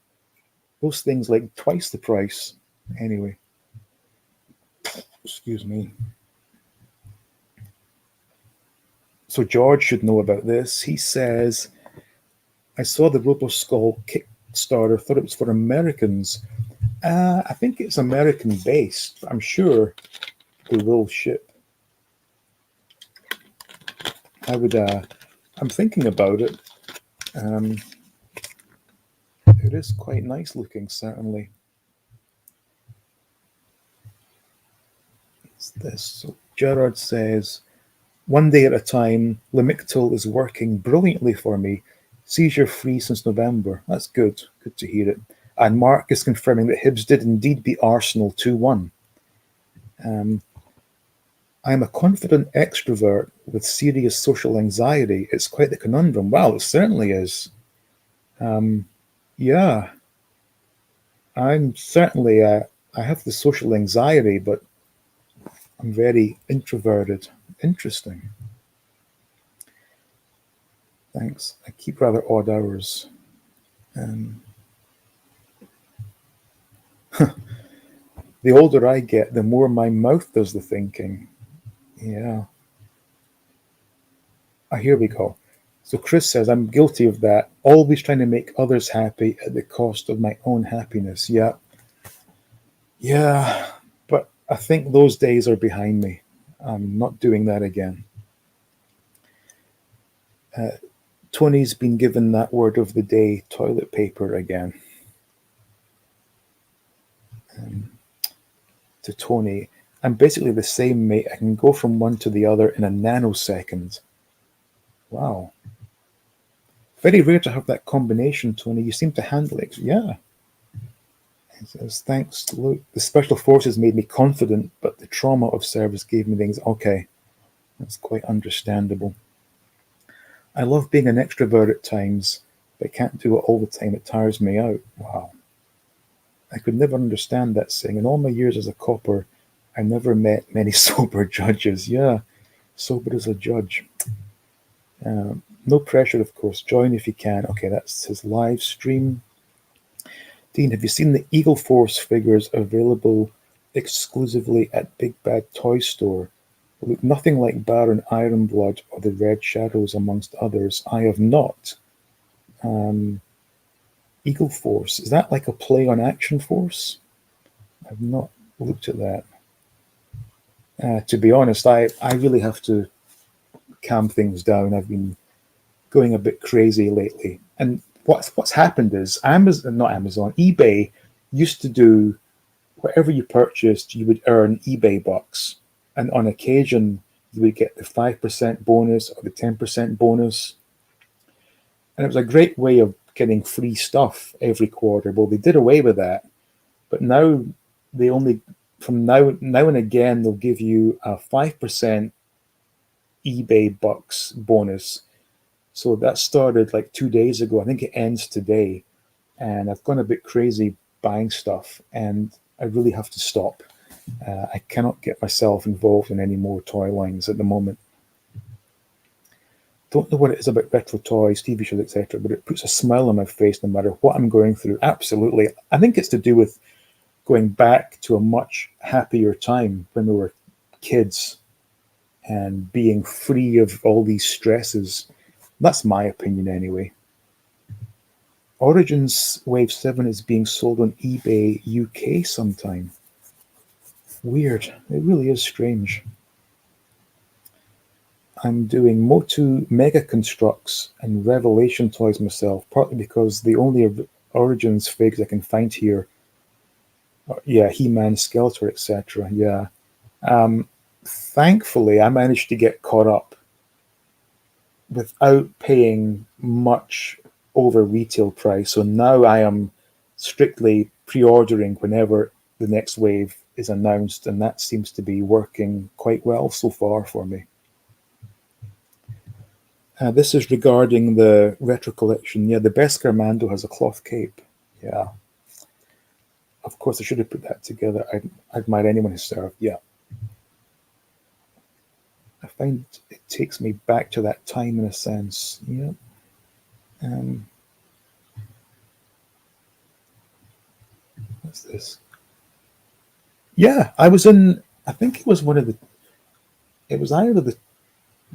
Those things like twice the price. Anyway. Excuse me. So George should know about this. He says, I saw the RoboSkull Kickstarter, thought it was for Americans. I think it's American based, but I'm sure they will ship. I'm thinking about it. It is quite nice looking, certainly. It's this. So Gerard says, one day at a time, Lamictal is working brilliantly for me. Seizure free since November. That's good. Good to hear it. And Mark is confirming that Hibs did indeed beat Arsenal 2-1. I'm a confident extrovert with serious social anxiety. It's quite the conundrum. Wow, it certainly is. Yeah. I'm certainly, I have the social anxiety, but I'm very introverted. Interesting. Thanks. I keep rather odd hours. The older I get, the more my mouth does the thinking. Yeah. Here we go. So Chris says, I'm guilty of that. Always trying to make others happy at the cost of my own happiness. Yeah. Yeah. But I think those days are behind me. I'm not doing that again. Tony's been given that word of the day, toilet paper again. To Tony, I'm basically the same, mate. I can go from one to the other in a nanosecond. Wow. Very rare to have that combination, Tony. You seem to handle it. Yeah. He says, thanks, Luke. The special forces made me confident, but the trauma of service gave me things. Okay. That's quite understandable. I love being an extrovert at times, but I can't do it all the time. It tires me out. Wow. I could never understand that saying. In all my years as a copper, I never met many sober judges. Yeah, sober as a judge. No pressure, of course. Join if you can. Okay, that's his live stream. Dean, have you seen the Eagle Force figures available exclusively at Big Bad Toy Store? They look nothing like Baron Ironblood or the Red Shadows, amongst others. I have not. Eagle Force, is that like a play on Action Force? I've not looked at that. To be honest, I really have to calm things down. I've been going a bit crazy lately. And what's happened is Amazon, not Amazon, eBay used to do whatever you purchased, you would earn eBay bucks, and on occasion you would get the 5% bonus or the 10% bonus, and it was a great way of getting free stuff every quarter. Well, they did away with that, but now they only from now and again they'll give you a 5% eBay bucks bonus. So that started like 2 days ago. I think it ends today. And I've gone a bit crazy buying stuff, and I really have to stop. I cannot get myself involved in any more toy lines at the moment. Don't know what it is about retro toys, TV shows, etc., but it puts a smile on my face no matter what I'm going through. Absolutely. I think it's to do with going back to a much happier time when we were kids and being free of all these stresses. That's my opinion anyway. Origins Wave 7 is being sold on eBay UK sometime. Weird. It really is strange. I'm doing Motu Mega Constructs and Revelation toys myself, partly because the only Origins figs I can find here are, yeah, He-Man, Skeletor, etc. Yeah. Thankfully, I managed to get caught up without paying much over retail price. So now I am strictly pre-ordering whenever the next wave is announced, and that seems to be working quite well so far for me. This is regarding the retro collection. Yeah, the Beskar Mando has a cloth cape. Yeah. Of course, I should have put that together. I admire anyone who served. Yeah. I find it takes me back to that time in a sense. Yeah. What's this? Yeah, I was in. I think it was one of the. It was either the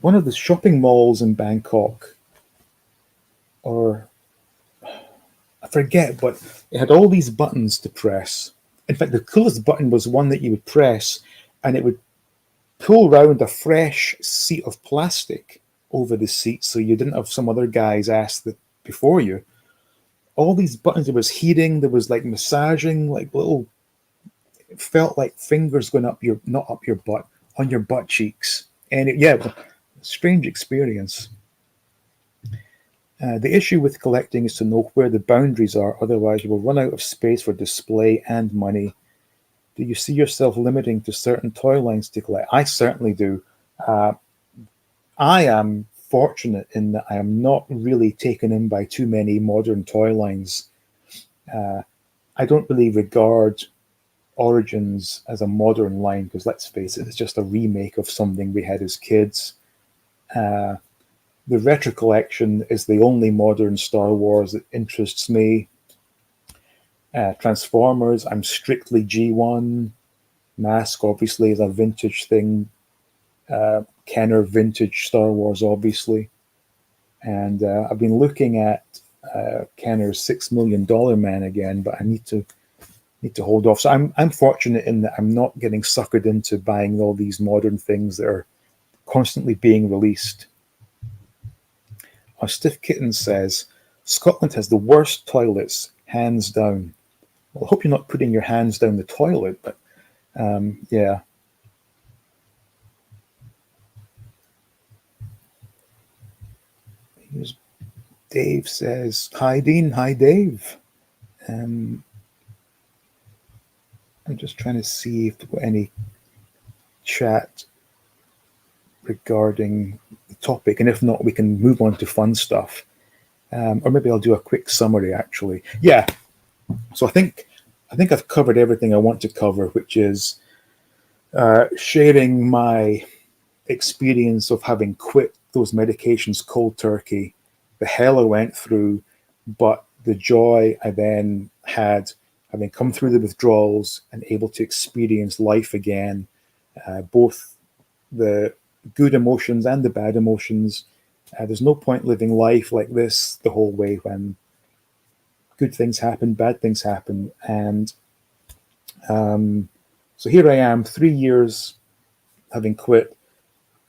one of the shopping malls in Bangkok, or I forget, but it had all these buttons to press. In fact, the coolest button was one that you would press, and it would pull round a fresh sheet of plastic over the seat, so you didn't have some other guy's ass that before you. All these buttons. There was heating. There was like massaging, like little. It felt like fingers going up your, not up your butt, on your butt cheeks, and yeah, it was a strange experience. The issue with collecting is to know where the boundaries are, otherwise you will run out of space for display and money. Do you see yourself limiting to certain toy lines to collect? I certainly do. Uh, I am fortunate in that I am not really taken in by too many modern toy lines. I don't really regard Origins as a modern line because, let's face it, it's just a remake of something we had as kids. The retro collection is the only modern Star Wars that interests me. Transformers, I'm strictly G1. Mask, obviously, is a vintage thing. Kenner vintage Star Wars, obviously. And I've been looking at Kenner's $6 million Man again, but I need to hold off. So I'm fortunate in that I'm not getting suckered into buying all these modern things that are constantly being released. Stiff Kitten says, Scotland has the worst toilets, hands down. Well, I hope you're not putting your hands down the toilet, but yeah. Here's Dave says, hi, Dean. Hi, Dave. I'm just trying to see if there's any chat regarding the topic, and if not, we can move on to fun stuff. Or maybe I'll do a quick summary, actually. Yeah. So I think I've covered everything I want to cover, which is sharing my experience of having quit those medications cold turkey, the hell I went through, but the joy I then had having come through the withdrawals and able to experience life again, both the good emotions and the bad emotions. There's no point living life like this the whole way when good things happen, bad things happen, and So here I am, 3 years having quit.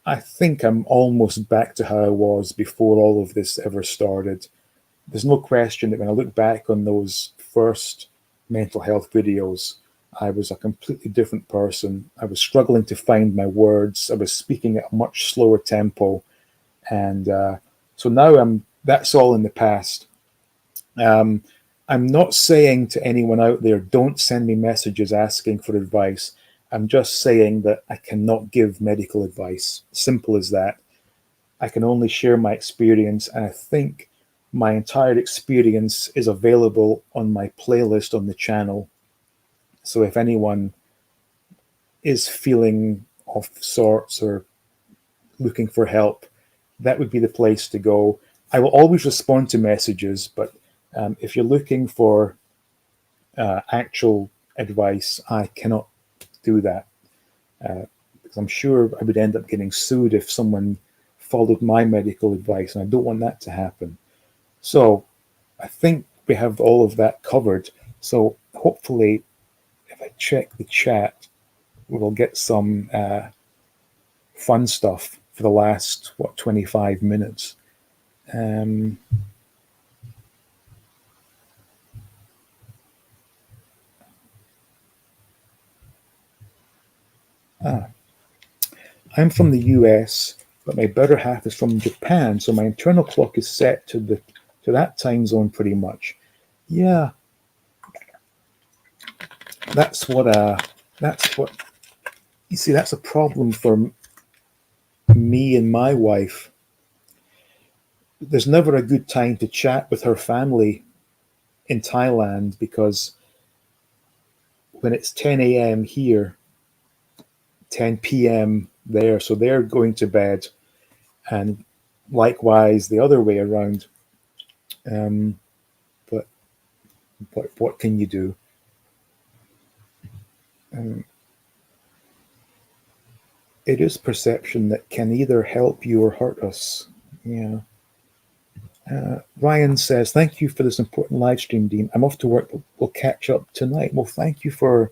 I think I'm almost back to how I was before all of this ever started. There's no question that when I look back on those first mental health videos, I was a completely different person. I was struggling to find my words. I was speaking at a much slower tempo. And so now that's all in the past. Um, I'm not saying to anyone out there, don't send me messages asking for advice. I'm just saying that I cannot give medical advice. Simple as that. I can only share my experience, and I think my entire experience is available on my playlist on the channel. So if anyone is feeling off sorts or looking for help, that would be the place to go. I will always respond to messages, but if you're looking for actual advice, I cannot do that because I'm sure I would end up getting sued if someone followed my medical advice, and I don't want that to happen. So I think we have all of that covered. So hopefully, if I check the chat, we'll get some fun stuff for the last, 25 minutes. Um, I'm from the US, but my better half is from Japan, so my internal clock is set to that time zone pretty much. Yeah, that's what you see. That's a problem for me and my wife. There's never a good time to chat with her family in Thailand because when it's 10 a.m. here, 10 p.m. there, so they're going to bed, and likewise the other way around. Um, but what can you do? Um, it is perception that can either help you or hurt us. Yeah. Ryan says, "Thank you for this important live stream, Dean. I'm off to work, but we'll catch up tonight." Well, thank you for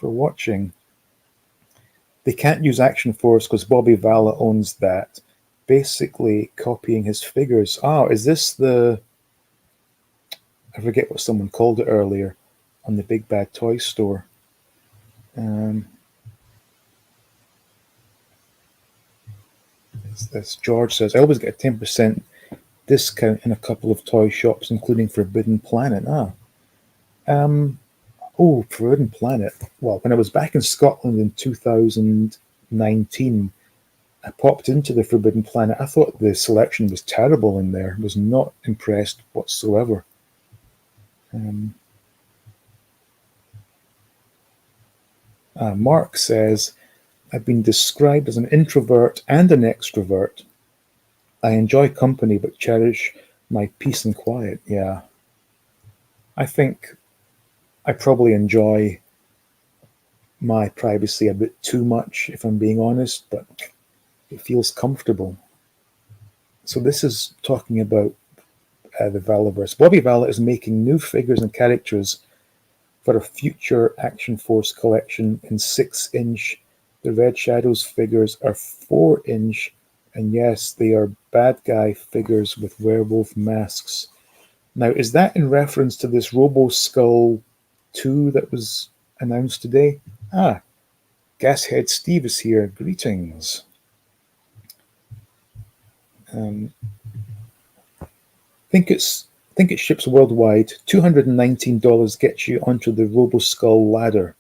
watching. They can't use Action Force because Bobby Valla owns that. Basically, copying his figures. Oh, is this the? I forget what someone called it earlier on the Big Bad Toy Store. This George says, "I always get a 10% discount in a couple of toy shops, including Forbidden Planet." Oh, Forbidden Planet. Well, when I was back in Scotland in 2019, I popped into the Forbidden Planet. I thought the selection was terrible in there. I was not impressed whatsoever. Mark says, "I've been described as an introvert and an extrovert. I enjoy company but cherish my peace and quiet." Yeah. I think I probably enjoy my privacy a bit too much, if I'm being honest, but it feels comfortable. So this is talking about the Valaverse. Bobby Valla is making new figures and characters for a future Action Force collection in 6-inch. The Red Shadows figures are 4-inch, and yes, they are bad guy figures with werewolf masks. Now, is that in reference to this Robo Skull 2 that was announced today? Gashead Steve is here. Greetings. Think it ships worldwide. $219 gets you onto the Robo Skull ladder.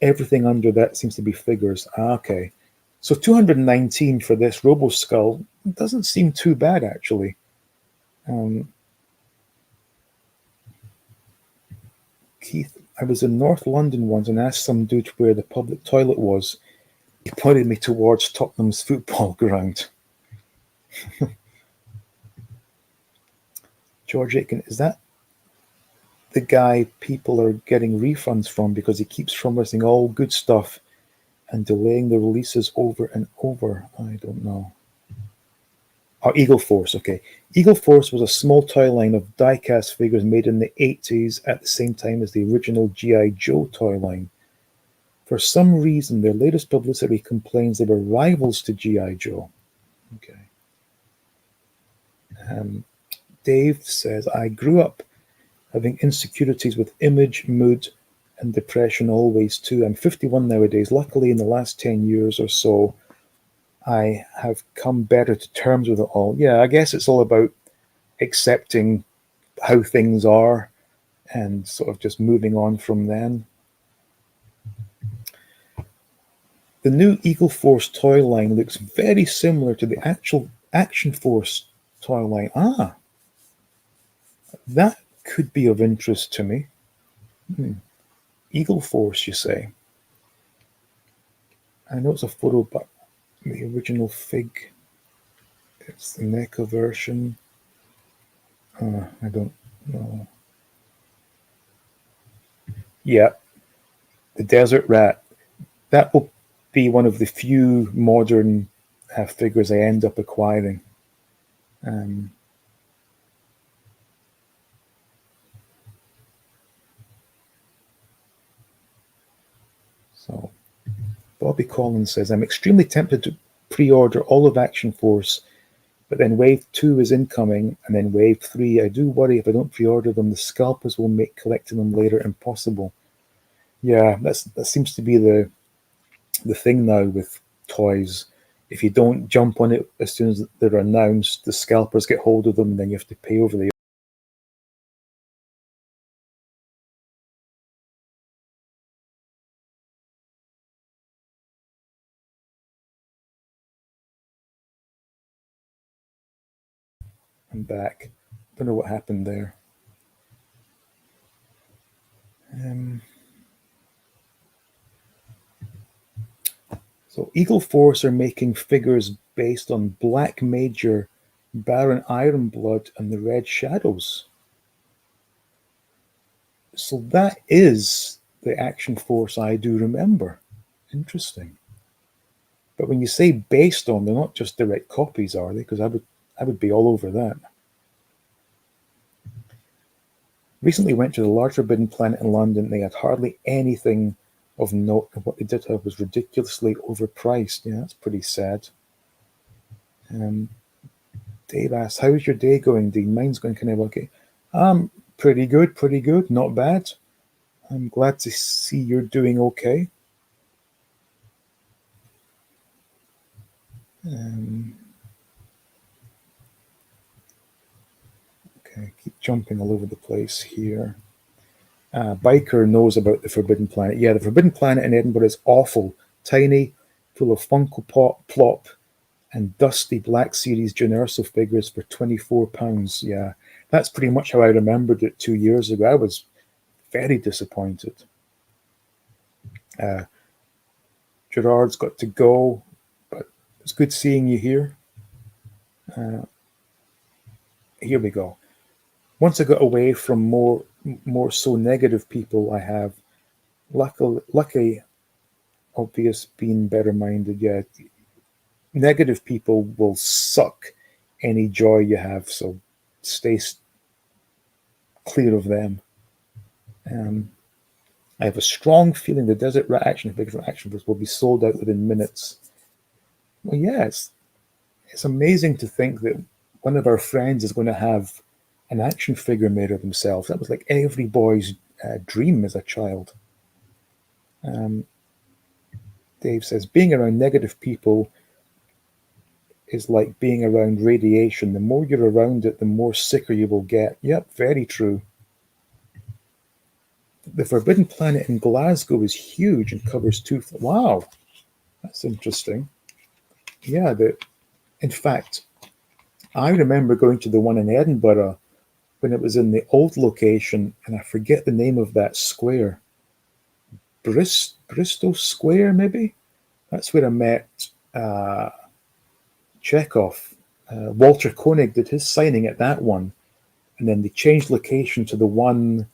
Everything under that seems to be figures. Okay. So 219 for this Robo Skull doesn't seem too bad, actually. Keith, I was in North London once and asked some dude where the public toilet was. He pointed me towards Tottenham's football ground. George Aiken, is that the guy people are getting refunds from because he keeps promising all good stuff and delaying the releases over and over? I don't know. Oh, Eagle Force, okay. Eagle Force was a small toy line of die-cast figures made in the 80s at the same time as the original G.I. Joe toy line. For some reason, their latest publicity complains they were rivals to G.I. Joe. Okay. Dave says, I grew up having insecurities with image, mood, and depression always too. I'm 51 nowadays. Luckily, in the last 10 years or so, I have come better to terms with it all. Yeah, I guess it's all about accepting how things are and sort of just moving on from then. The new Eagle Force toy line looks very similar to the actual Action Force toy line. Ah, that could be of interest to me. Eagle Force, you say? I know it's a photo, but the original fig, it's the NECA version. I don't know. Yeah, the Desert Rat. That will be one of the few modern figures I end up acquiring. Um, so, Bobby Collins says, I'm extremely tempted to pre-order all of Action Force, but then Wave 2 is incoming, and then Wave 3. I do worry if I don't pre-order them, the scalpers will make collecting them later impossible. Yeah, that seems to be the thing now with toys. If you don't jump on it as soon as they're announced, the scalpers get hold of them, and then you have to pay over the and back. Don't know what happened there. So Eagle Force are making figures based on Black Major, Baron Ironblood, and the Red Shadows. So that is the Action Force I do remember. Interesting. But when you say based on, they're not just direct copies, are they? Because I would be all over that. Recently went to the large Forbidden Planet in London. They had hardly anything of note, and what they did have was ridiculously overpriced. Yeah, that's pretty sad. Dave asks, how's your day going, Dean? Mine's going kind of okay. Pretty good, not bad. I'm glad to see you're doing okay. Okay, keep jumping all over the place here. Biker knows about the Forbidden Planet. Yeah, the Forbidden Planet in Edinburgh is awful. Tiny, full of Funko Pop, Plop, and dusty Black Series Generso figures for £24. Yeah, that's pretty much how I remembered it 2 years ago. I was very disappointed. Gerard's got to go, but it's good seeing you here. Here we go. Once I got away from more so negative people, I have lucky obvious being better minded. Yeah, negative people will suck any joy you have, so stay clear of them. I have a strong feeling the Desert Rat action figures from Action Force will be sold out within minutes. Well, yes, it's amazing to think that one of our friends is going to have an action figure made of himself. That was like every boy's dream as a child. Dave says, being around negative people is like being around radiation. The more you're around it, the more sicker you will get. Yep, very true. The Forbidden Planet in Glasgow is huge and covers two. Wow, that's interesting. Yeah, in fact, I remember going to the one in Edinburgh when it was in the old location, and I forget the name of that square. Bristol Square, maybe? That's where I met Chekhov. Walter Koenig did his signing at that one, and then they changed location to the one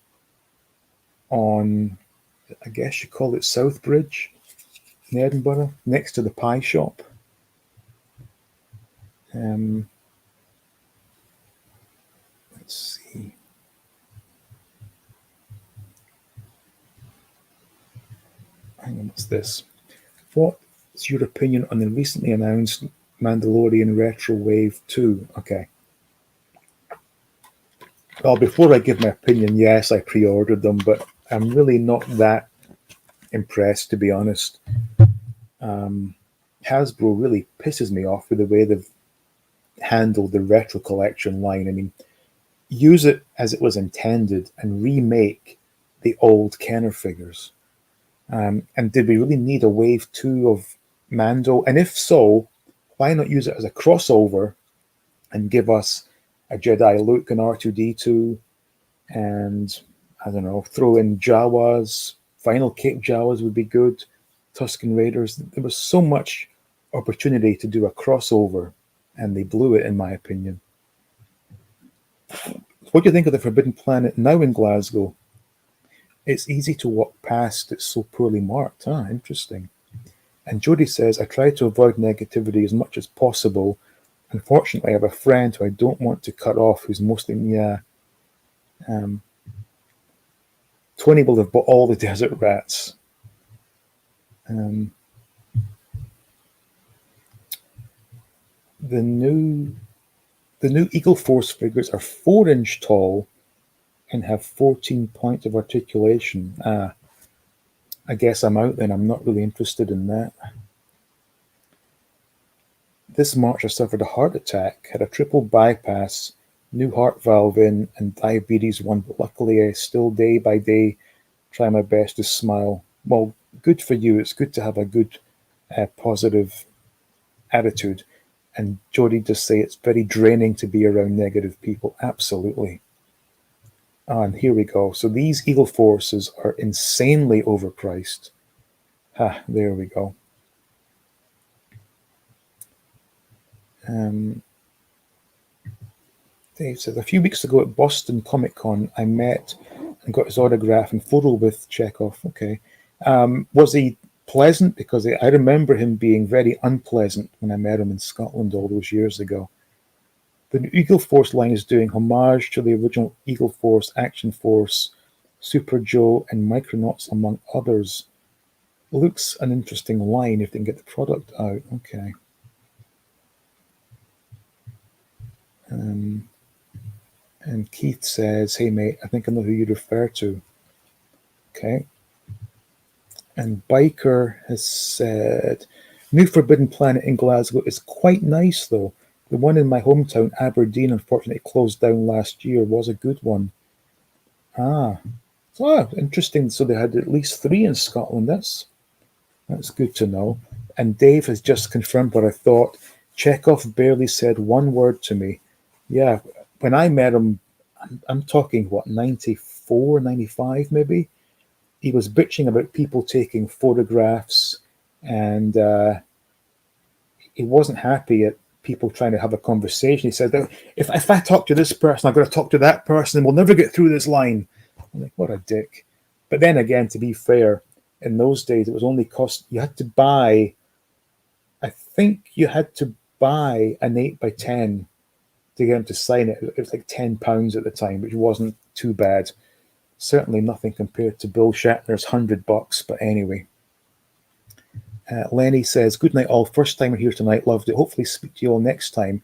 on, I guess you call it Southbridge in Edinburgh, next to the pie shop. hang on, what's this? What's your opinion on the recently announced Mandalorian Retro Wave 2? Okay. Well, before I give my opinion, yes, I pre-ordered them, but I'm really not that impressed, to be honest. Hasbro really pisses me off with the way they've handled the retro collection line. I mean, use it as it was intended and remake the old Kenner figures. And did we really need a wave 2 of Mando? And if so, why not use it as a crossover and give us a Jedi Luke and R2D2, and I don't know, throw in Jawas, Final Cape Jawas would be good, Tusken Raiders. There was so much opportunity to do a crossover, and they blew it, in my opinion. What do you think of the Forbidden Planet now in Glasgow? It's easy to walk past, it's so poorly marked. Ah, interesting. And Jody says, I try to avoid negativity as much as possible. Unfortunately, I have a friend who I don't want to cut off, who's mostly, Tony will have bought all the Desert Rats. The new Eagle Force figures are 4-inch tall and have 14 points of articulation. I guess I'm out then. I'm not really interested in that. This March I suffered a heart attack, had a triple bypass, new heart valve in, and diabetes 1. But luckily I still day by day try my best to smile. Well, good for you. It's good to have a good, positive attitude. And Jody just say it's very draining to be around negative people. Absolutely. And here we go. So these Eagle Forces are insanely overpriced. There we go. Dave says, a few weeks ago at Boston Comic Con, I met and got his autograph and photo with Chekhov. Okay. Was he pleasant? Because I remember him being very unpleasant when I met him in Scotland all those years ago. The new Eagle Force line is doing homage to the original Eagle Force, Action Force, Super Joe, and Micronauts, among others. Looks an interesting line if they can get the product out. Okay. And Keith says, hey, mate, I think I know who you refer to. Okay. And Biker has said, New Forbidden Planet in Glasgow is quite nice, though. The one in my hometown, Aberdeen, unfortunately closed down last year, was a good one. Interesting. So they had at least 3 in Scotland. That's good to know. And Dave has just confirmed what I thought. Chekhov barely said one word to me. Yeah, when I met him, I'm talking, 94, 95 maybe? He was bitching about people taking photographs, and he wasn't happy at people trying to have a conversation. He said, if I talk to this person, I've got to talk to that person, and we'll never get through this line. I'm like, what a dick. But then again, to be fair, in those days, it was only you had to buy, I think you had to buy an 8x10 to get him to sign it. It was like £10 at the time, which wasn't too bad. Certainly nothing compared to Bill Shatner's $100, but anyway. Lenny says, good night all, first timer here tonight, loved it, hopefully speak to you all next time.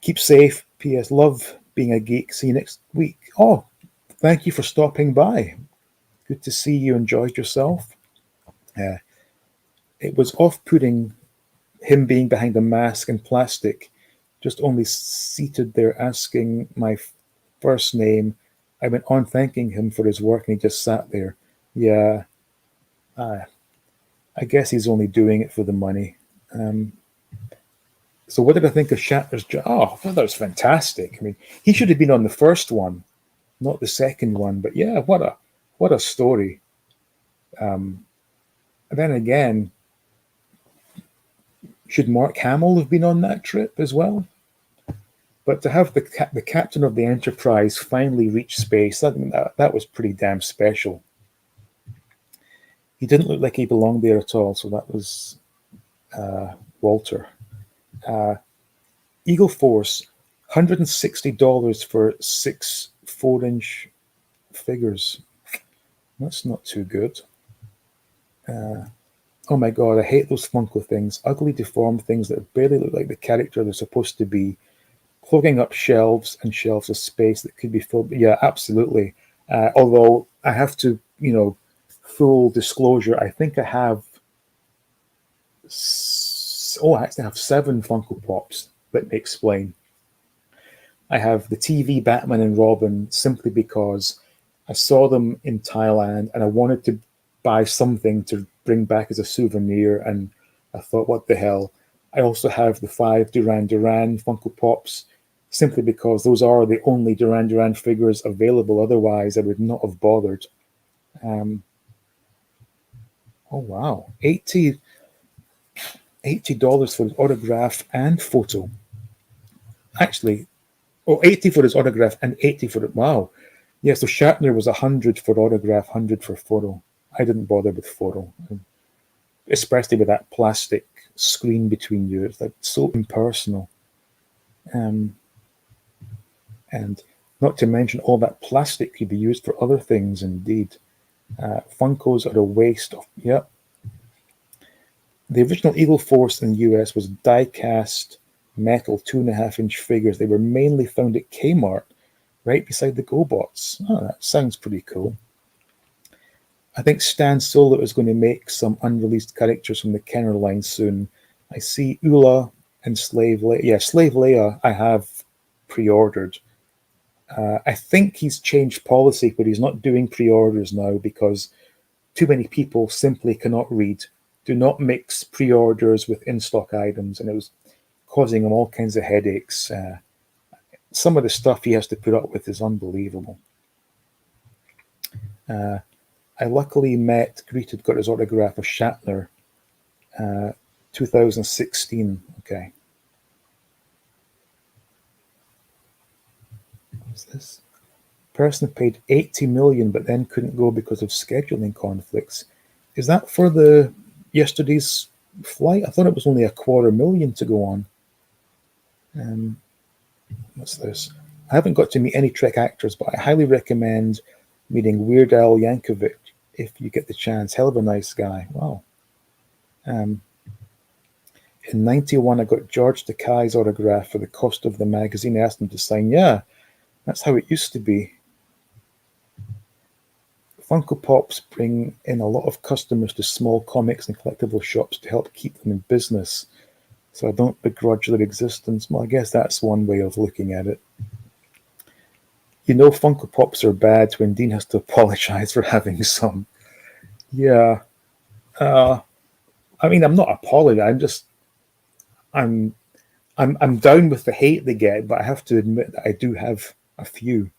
Keep safe, P.S. Love being a geek, see you next week. Oh, thank you for stopping by. Good to see you enjoyed yourself. It was off-putting him being behind a mask and plastic, just only seated there asking my first name. I went on thanking him for his work and he just sat there. Yeah, I guess he's only doing it for the money. So what did I think of Shatner's job? Oh, I thought that was fantastic. I mean, he should have been on the first one, not the second one. But yeah, what a story. And then again, should Mark Hamill have been on that trip as well? But to have the captain of the Enterprise finally reach space, that was pretty damn special. He didn't look like he belonged there at all, so that was Walter. Eagle Force, $160 for 6 4-inch figures. That's not too good. Oh my god, I hate those Funko things. Ugly, deformed things that barely look like the character they're supposed to be, clogging up shelves and shelves of space that could be filled. Yeah, absolutely. Although I have to, full disclosure, I think I have. I actually have 7 Funko Pops. Let me explain. I have the TV Batman and Robin simply because I saw them in Thailand and I wanted to buy something to bring back as a souvenir. And I thought, what the hell? I also have the 5 Duran Duran Funko Pops simply because those are the only Duran Duran figures available. Otherwise, I would not have bothered. Um, oh, wow. $80 for his autograph and photo. Actually, 80 for his autograph and 80 for it. Wow. Yeah, so Shatner was 100 for autograph, 100 for photo. I didn't bother with photo, especially with that plastic screen between you. It's like so impersonal. Um, and not to mention all that plastic could be used for other things indeed. Funkos are a waste of, yeah. The original Eagle Force in the US was die-cast metal 2.5-inch figures. They were mainly found at Kmart, right beside the GoBots. Oh, that sounds pretty cool. I think Stan Solo is going to make some unreleased characters from the Kenner line soon. I see Ula and Slave Leia. Yeah, Slave Leia I have pre-ordered. I think he's changed policy, but he's not doing pre-orders now because too many people simply cannot read. Do not mix pre-orders with in-stock items, and it was causing him all kinds of headaches. Some of the stuff he has to put up with is unbelievable. I luckily got his autograph of Shatner, 2016. Okay. What's this? Person paid 80 million but then couldn't go because of scheduling conflicts. Is that for the yesterday's flight? I thought it was only $250,000 to go on. What's this? I haven't got to meet any Trek actors, but I highly recommend meeting Weird Al Yankovic if you get the chance. Hell of a nice guy. Wow. In '91, I got George Takei's autograph for the cost of the magazine. I asked him to sign. Yeah, that's how it used to be. Funko Pops bring in a lot of customers to small comics and collectible shops to help keep them in business. So I don't begrudge their existence. Well, I guess that's one way of looking at it. Funko Pops are bad when Dean has to apologize for having some. Yeah. I mean, I'm not apologizing. I'm down with the hate they get, but I have to admit that I do have a few.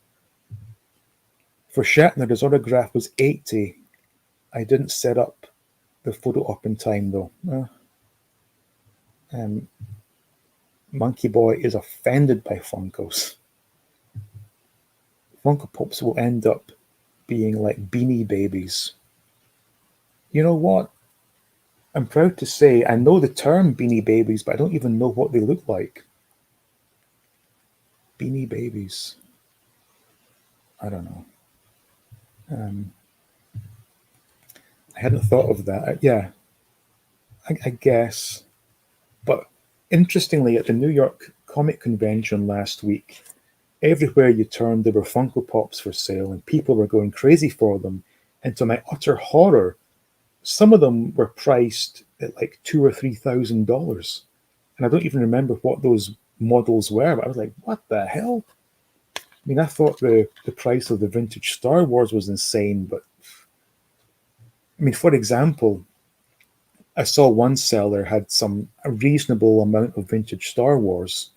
For Shatner, his autograph was 80. I didn't set up the photo up in time, though. Monkey Boy is offended by Funkos. Funko Pops will end up being like Beanie Babies. You know what? I'm proud to say I know the term Beanie Babies, but I don't even know what they look like. Beanie Babies. I don't know. I hadn't thought of that. Yeah, I guess. But interestingly, at the New York Comic Convention last week, everywhere you turned, there were Funko Pops for sale, and people were going crazy for them. And to my utter horror, some of them were priced at like $2,000 or $3,000, and I don't even remember what those models were. But I was like, "What the hell?" I mean, I thought the price of the vintage Star Wars was insane, but I mean, for example, I saw one seller had a reasonable amount of vintage Star Wars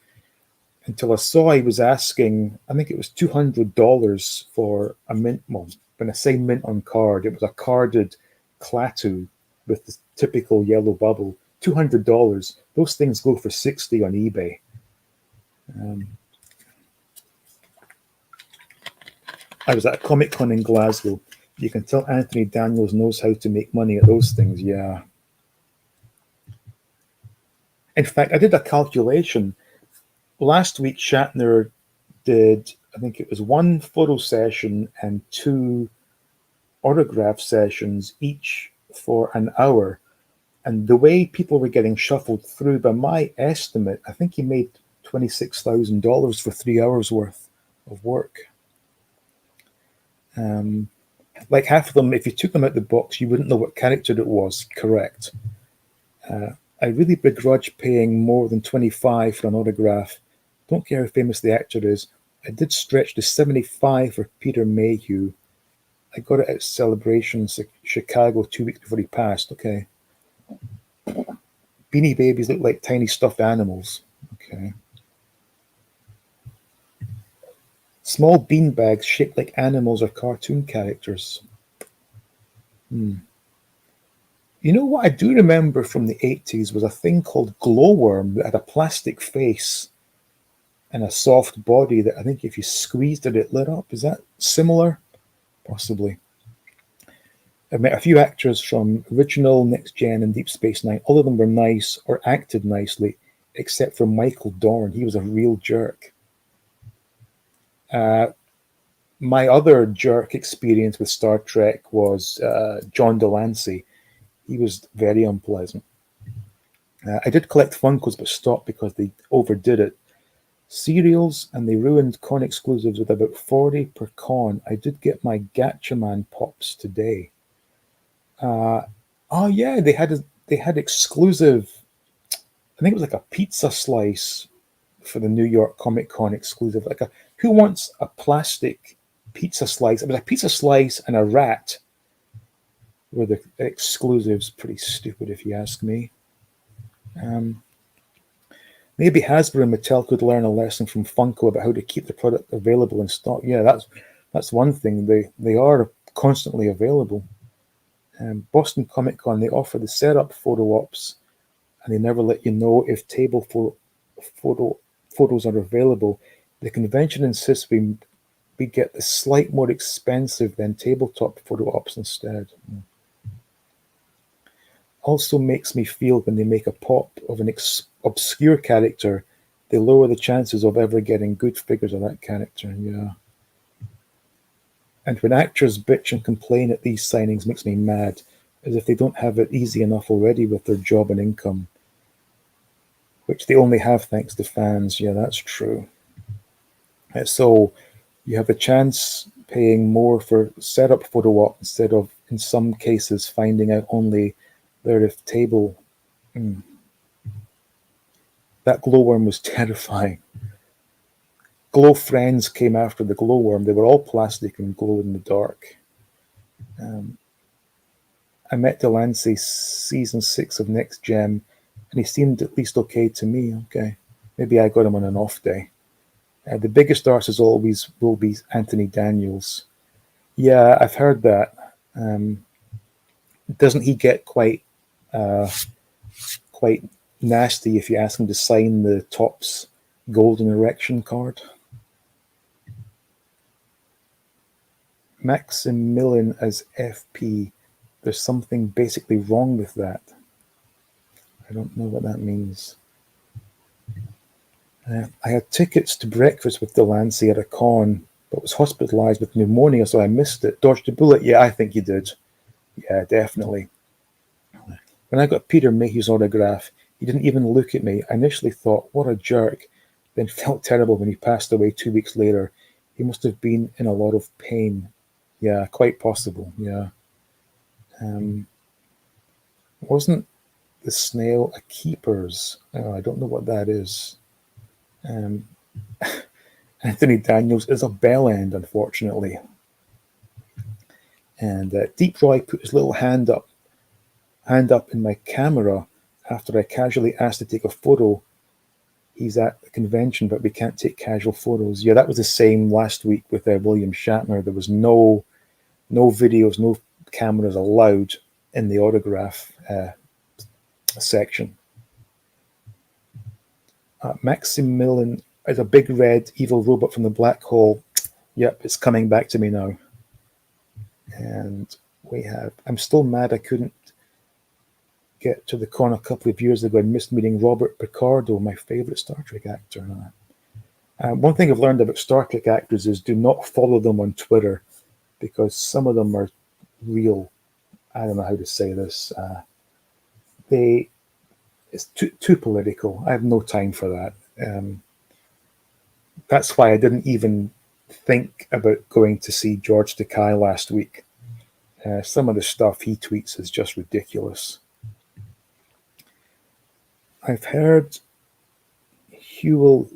until I saw he was asking, I think it was $200 for a mint. Well, when I say mint on card, it was a carded Klaatu with the typical yellow bubble. $200. Those things go for 60 on eBay. I was at a Comic Con in Glasgow. You can tell Anthony Daniels knows how to make money at those things. Yeah. In fact, I did a calculation. Last week, Shatner did, I think it was 1 photo session and 2 autograph sessions, each for an hour. And the way people were getting shuffled through, by my estimate, I think he made $26,000 for 3 hours worth of work. Like half of them, if you took them out the box, you wouldn't know what character it was. Correct. I really begrudge paying more than $25 for an autograph. Don't care how famous the actor is. I did stretch to $75 for Peter Mayhew. I got it at Celebration Chicago 2 weeks before he passed. Okay. Beanie Babies look like tiny stuffed animals. Okay. Small beanbags shaped like animals or cartoon characters. You know what I do remember from the 80s was a thing called Glowworm that had a plastic face and a soft body that I think if you squeezed it, it lit up. Is that similar? Possibly. I've met a few actors from Original, Next Gen, and Deep Space Nine. All of them were nice or acted nicely, except for Michael Dorn. He was a real jerk. My other jerk experience with Star Trek was John Delancey. He was very unpleasant. I did collect Funkos, but stopped because they overdid it. Cereals, and they ruined con exclusives with about 40 per con. I did get my Gatchaman Pops today. Oh yeah, they had exclusive. I think it was like a pizza slice for the New York Comic Con exclusive. Like who wants a plastic pizza slice? It was a pizza slice and a rat were the exclusives. Pretty stupid, if you ask me. Maybe Hasbro and Mattel could learn a lesson from Funko about how to keep the product available in stock. Yeah, that's one thing. They are constantly available. Boston Comic Con, they offer the setup photo ops, and they never let you know if table photos are available. The convention insists we get the slight more expensive than tabletop photo ops instead. Also makes me feel when they make a pop of an obscure character, they lower the chances of ever getting good figures of that character. Yeah. And when actors bitch and complain at these signings makes me mad, as if they don't have it easy enough already with their job and income, which they only have thanks to fans. Yeah, that's true. So you have a chance paying more for setup photo op instead of, in some cases, finding out only there if table. That glowworm was terrifying. Glow Friends came after the glowworm. They were all plastic and glowed in the dark. I met Delancey season 6 of Next Gen, and he seemed at least okay to me. Okay, maybe I got him on an off day. The biggest artist as always will be Anthony Daniels. Yeah, I've heard that. Doesn't he get quite nasty if you ask him to sign the Topps Golden Erection card? Maximilian as FP. There's something basically wrong with that. I don't know what that means. I had tickets to breakfast with Delancey at a con, but was hospitalized with pneumonia, so I missed it. Dodged a bullet? Yeah, I think you did. Yeah, definitely. When I got Peter Mayhew's autograph, he didn't even look at me. I initially thought, what a jerk, then felt terrible when he passed away 2 weeks later. He must have been in a lot of pain. Yeah, quite possible, yeah. Wasn't the snail a keeper's? Oh, I don't know what that is. Anthony Daniels is a bell end, unfortunately. And Deep Roy put his little hand up in my camera after I casually asked to take a photo. He's at the convention, but we can't take casual photos. Yeah, that was the same last week with William Shatner. There was no videos, no cameras allowed in the autograph section. Maximilian is a big red evil robot from the black hole. Yep, it's coming back to me now. And I'm still mad I couldn't get to the con a couple of years ago and missed meeting Robert Picardo, my favorite Star Trek actor. One thing I've learned about Star Trek actors is do not follow them on Twitter, because some of them are real I don't know how to say this. It's too political. I have no time for that. That's why I didn't even think about going to see George Takei last week. Some of the stuff he tweets is just ridiculous. I've heard Hewell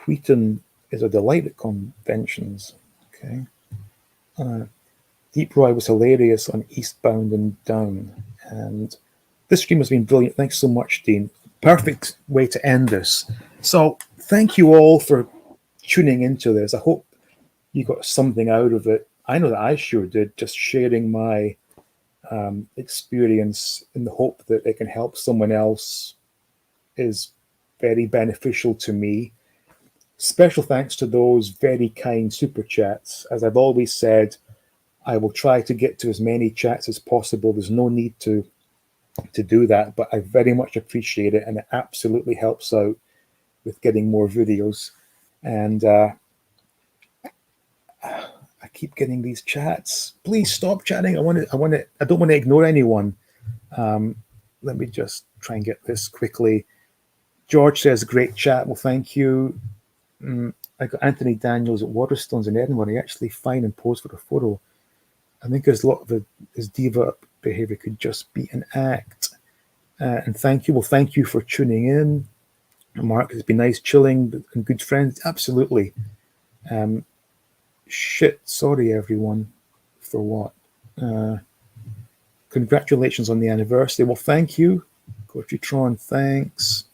Wheaton is a delight at conventions. Okay. Deep Roy was hilarious on Eastbound and Down. And this stream has been brilliant. Thanks so much, Dean. Perfect way to end this. So thank you all for tuning into this. I hope you got something out of it. I know that I sure did, just sharing my experience in the hope that it can help someone else is very beneficial to me. Special thanks to those very kind super chats. As I've always said, I will try to get to as many chats as possible. There's no need to do that, but I very much appreciate it, and it absolutely helps out with getting more videos. And I keep getting these chats. Please stop chatting. I don't want to ignore anyone. Let me just try and get this quickly. George says, great chat. Well, thank you. I got Anthony Daniels at Waterstones in Edinburgh. He actually fine and posed for a photo. I think there's a lot of his diva behavior could just be an act. And thank you. Well, thank you for tuning in. Mark, it's been nice chilling and good friends. Absolutely. Sorry, everyone. For what? Congratulations on the anniversary. Well, thank you. Coach Tron, thanks.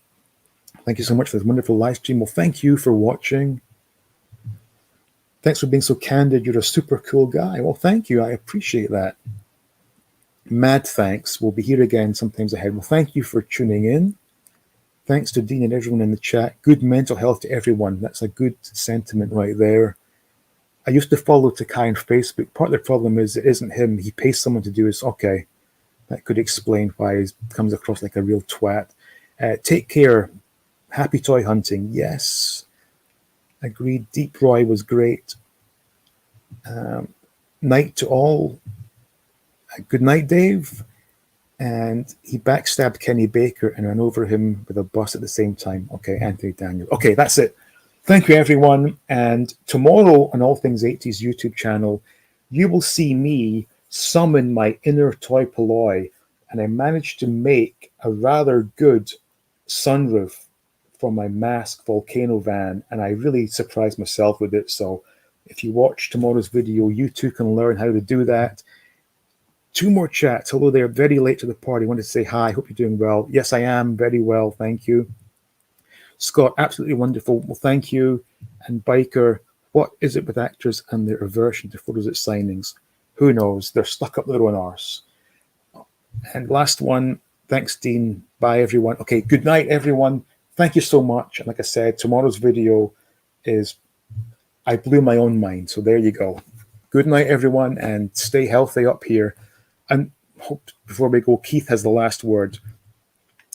Thank you so much for this wonderful live stream. Well, thank you for watching. Thanks for being so candid. You're a super cool guy. Well, thank you. I appreciate that. Mad thanks. We'll be here again sometimes ahead. Well, thank you for tuning in. Thanks to Dean and everyone in the chat. Good mental health to everyone. That's a good sentiment right there. I used to follow Takai on Facebook. Part of the problem is it isn't him. He pays someone to do his, okay. That could explain why he comes across like a real twat. Take care. Happy toy hunting. Yes. Agreed. Deep Roy was great. Night to all. Good night, Dave. And he backstabbed Kenny Baker and ran over him with a bus at the same time. Okay, Anthony Daniels. Okay, that's it. Thank you, everyone. And tomorrow on All Things 80s YouTube channel, you will see me summon my inner toy polloi. And I managed to make a rather good sunroof for my Mask volcano van. And I really surprised myself with it. So if you watch tomorrow's video, you too can learn how to do that. 2 more chats. Hello there. Very late to the party. Wanted to say hi. Hope you're doing well. Yes, I am. Very well. Thank you. Scott, absolutely wonderful. Well, thank you. And Biker, what is it with actors and their aversion to photos at signings? Who knows? They're stuck up their own arse. And last one. Thanks, Dean. Bye, everyone. Okay, good night, everyone. Thank you so much. And like I said, tomorrow's video is, I blew my own mind. So there you go. Good night, everyone, and stay healthy up here. And hope before we go, Keith has the last word.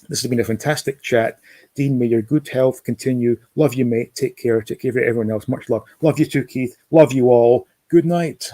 This has been a fantastic chat. Dean, may your good health continue. Love you, mate. Take care. Take care of everyone else. Much love. Love you too, Keith. Love you all. Good night.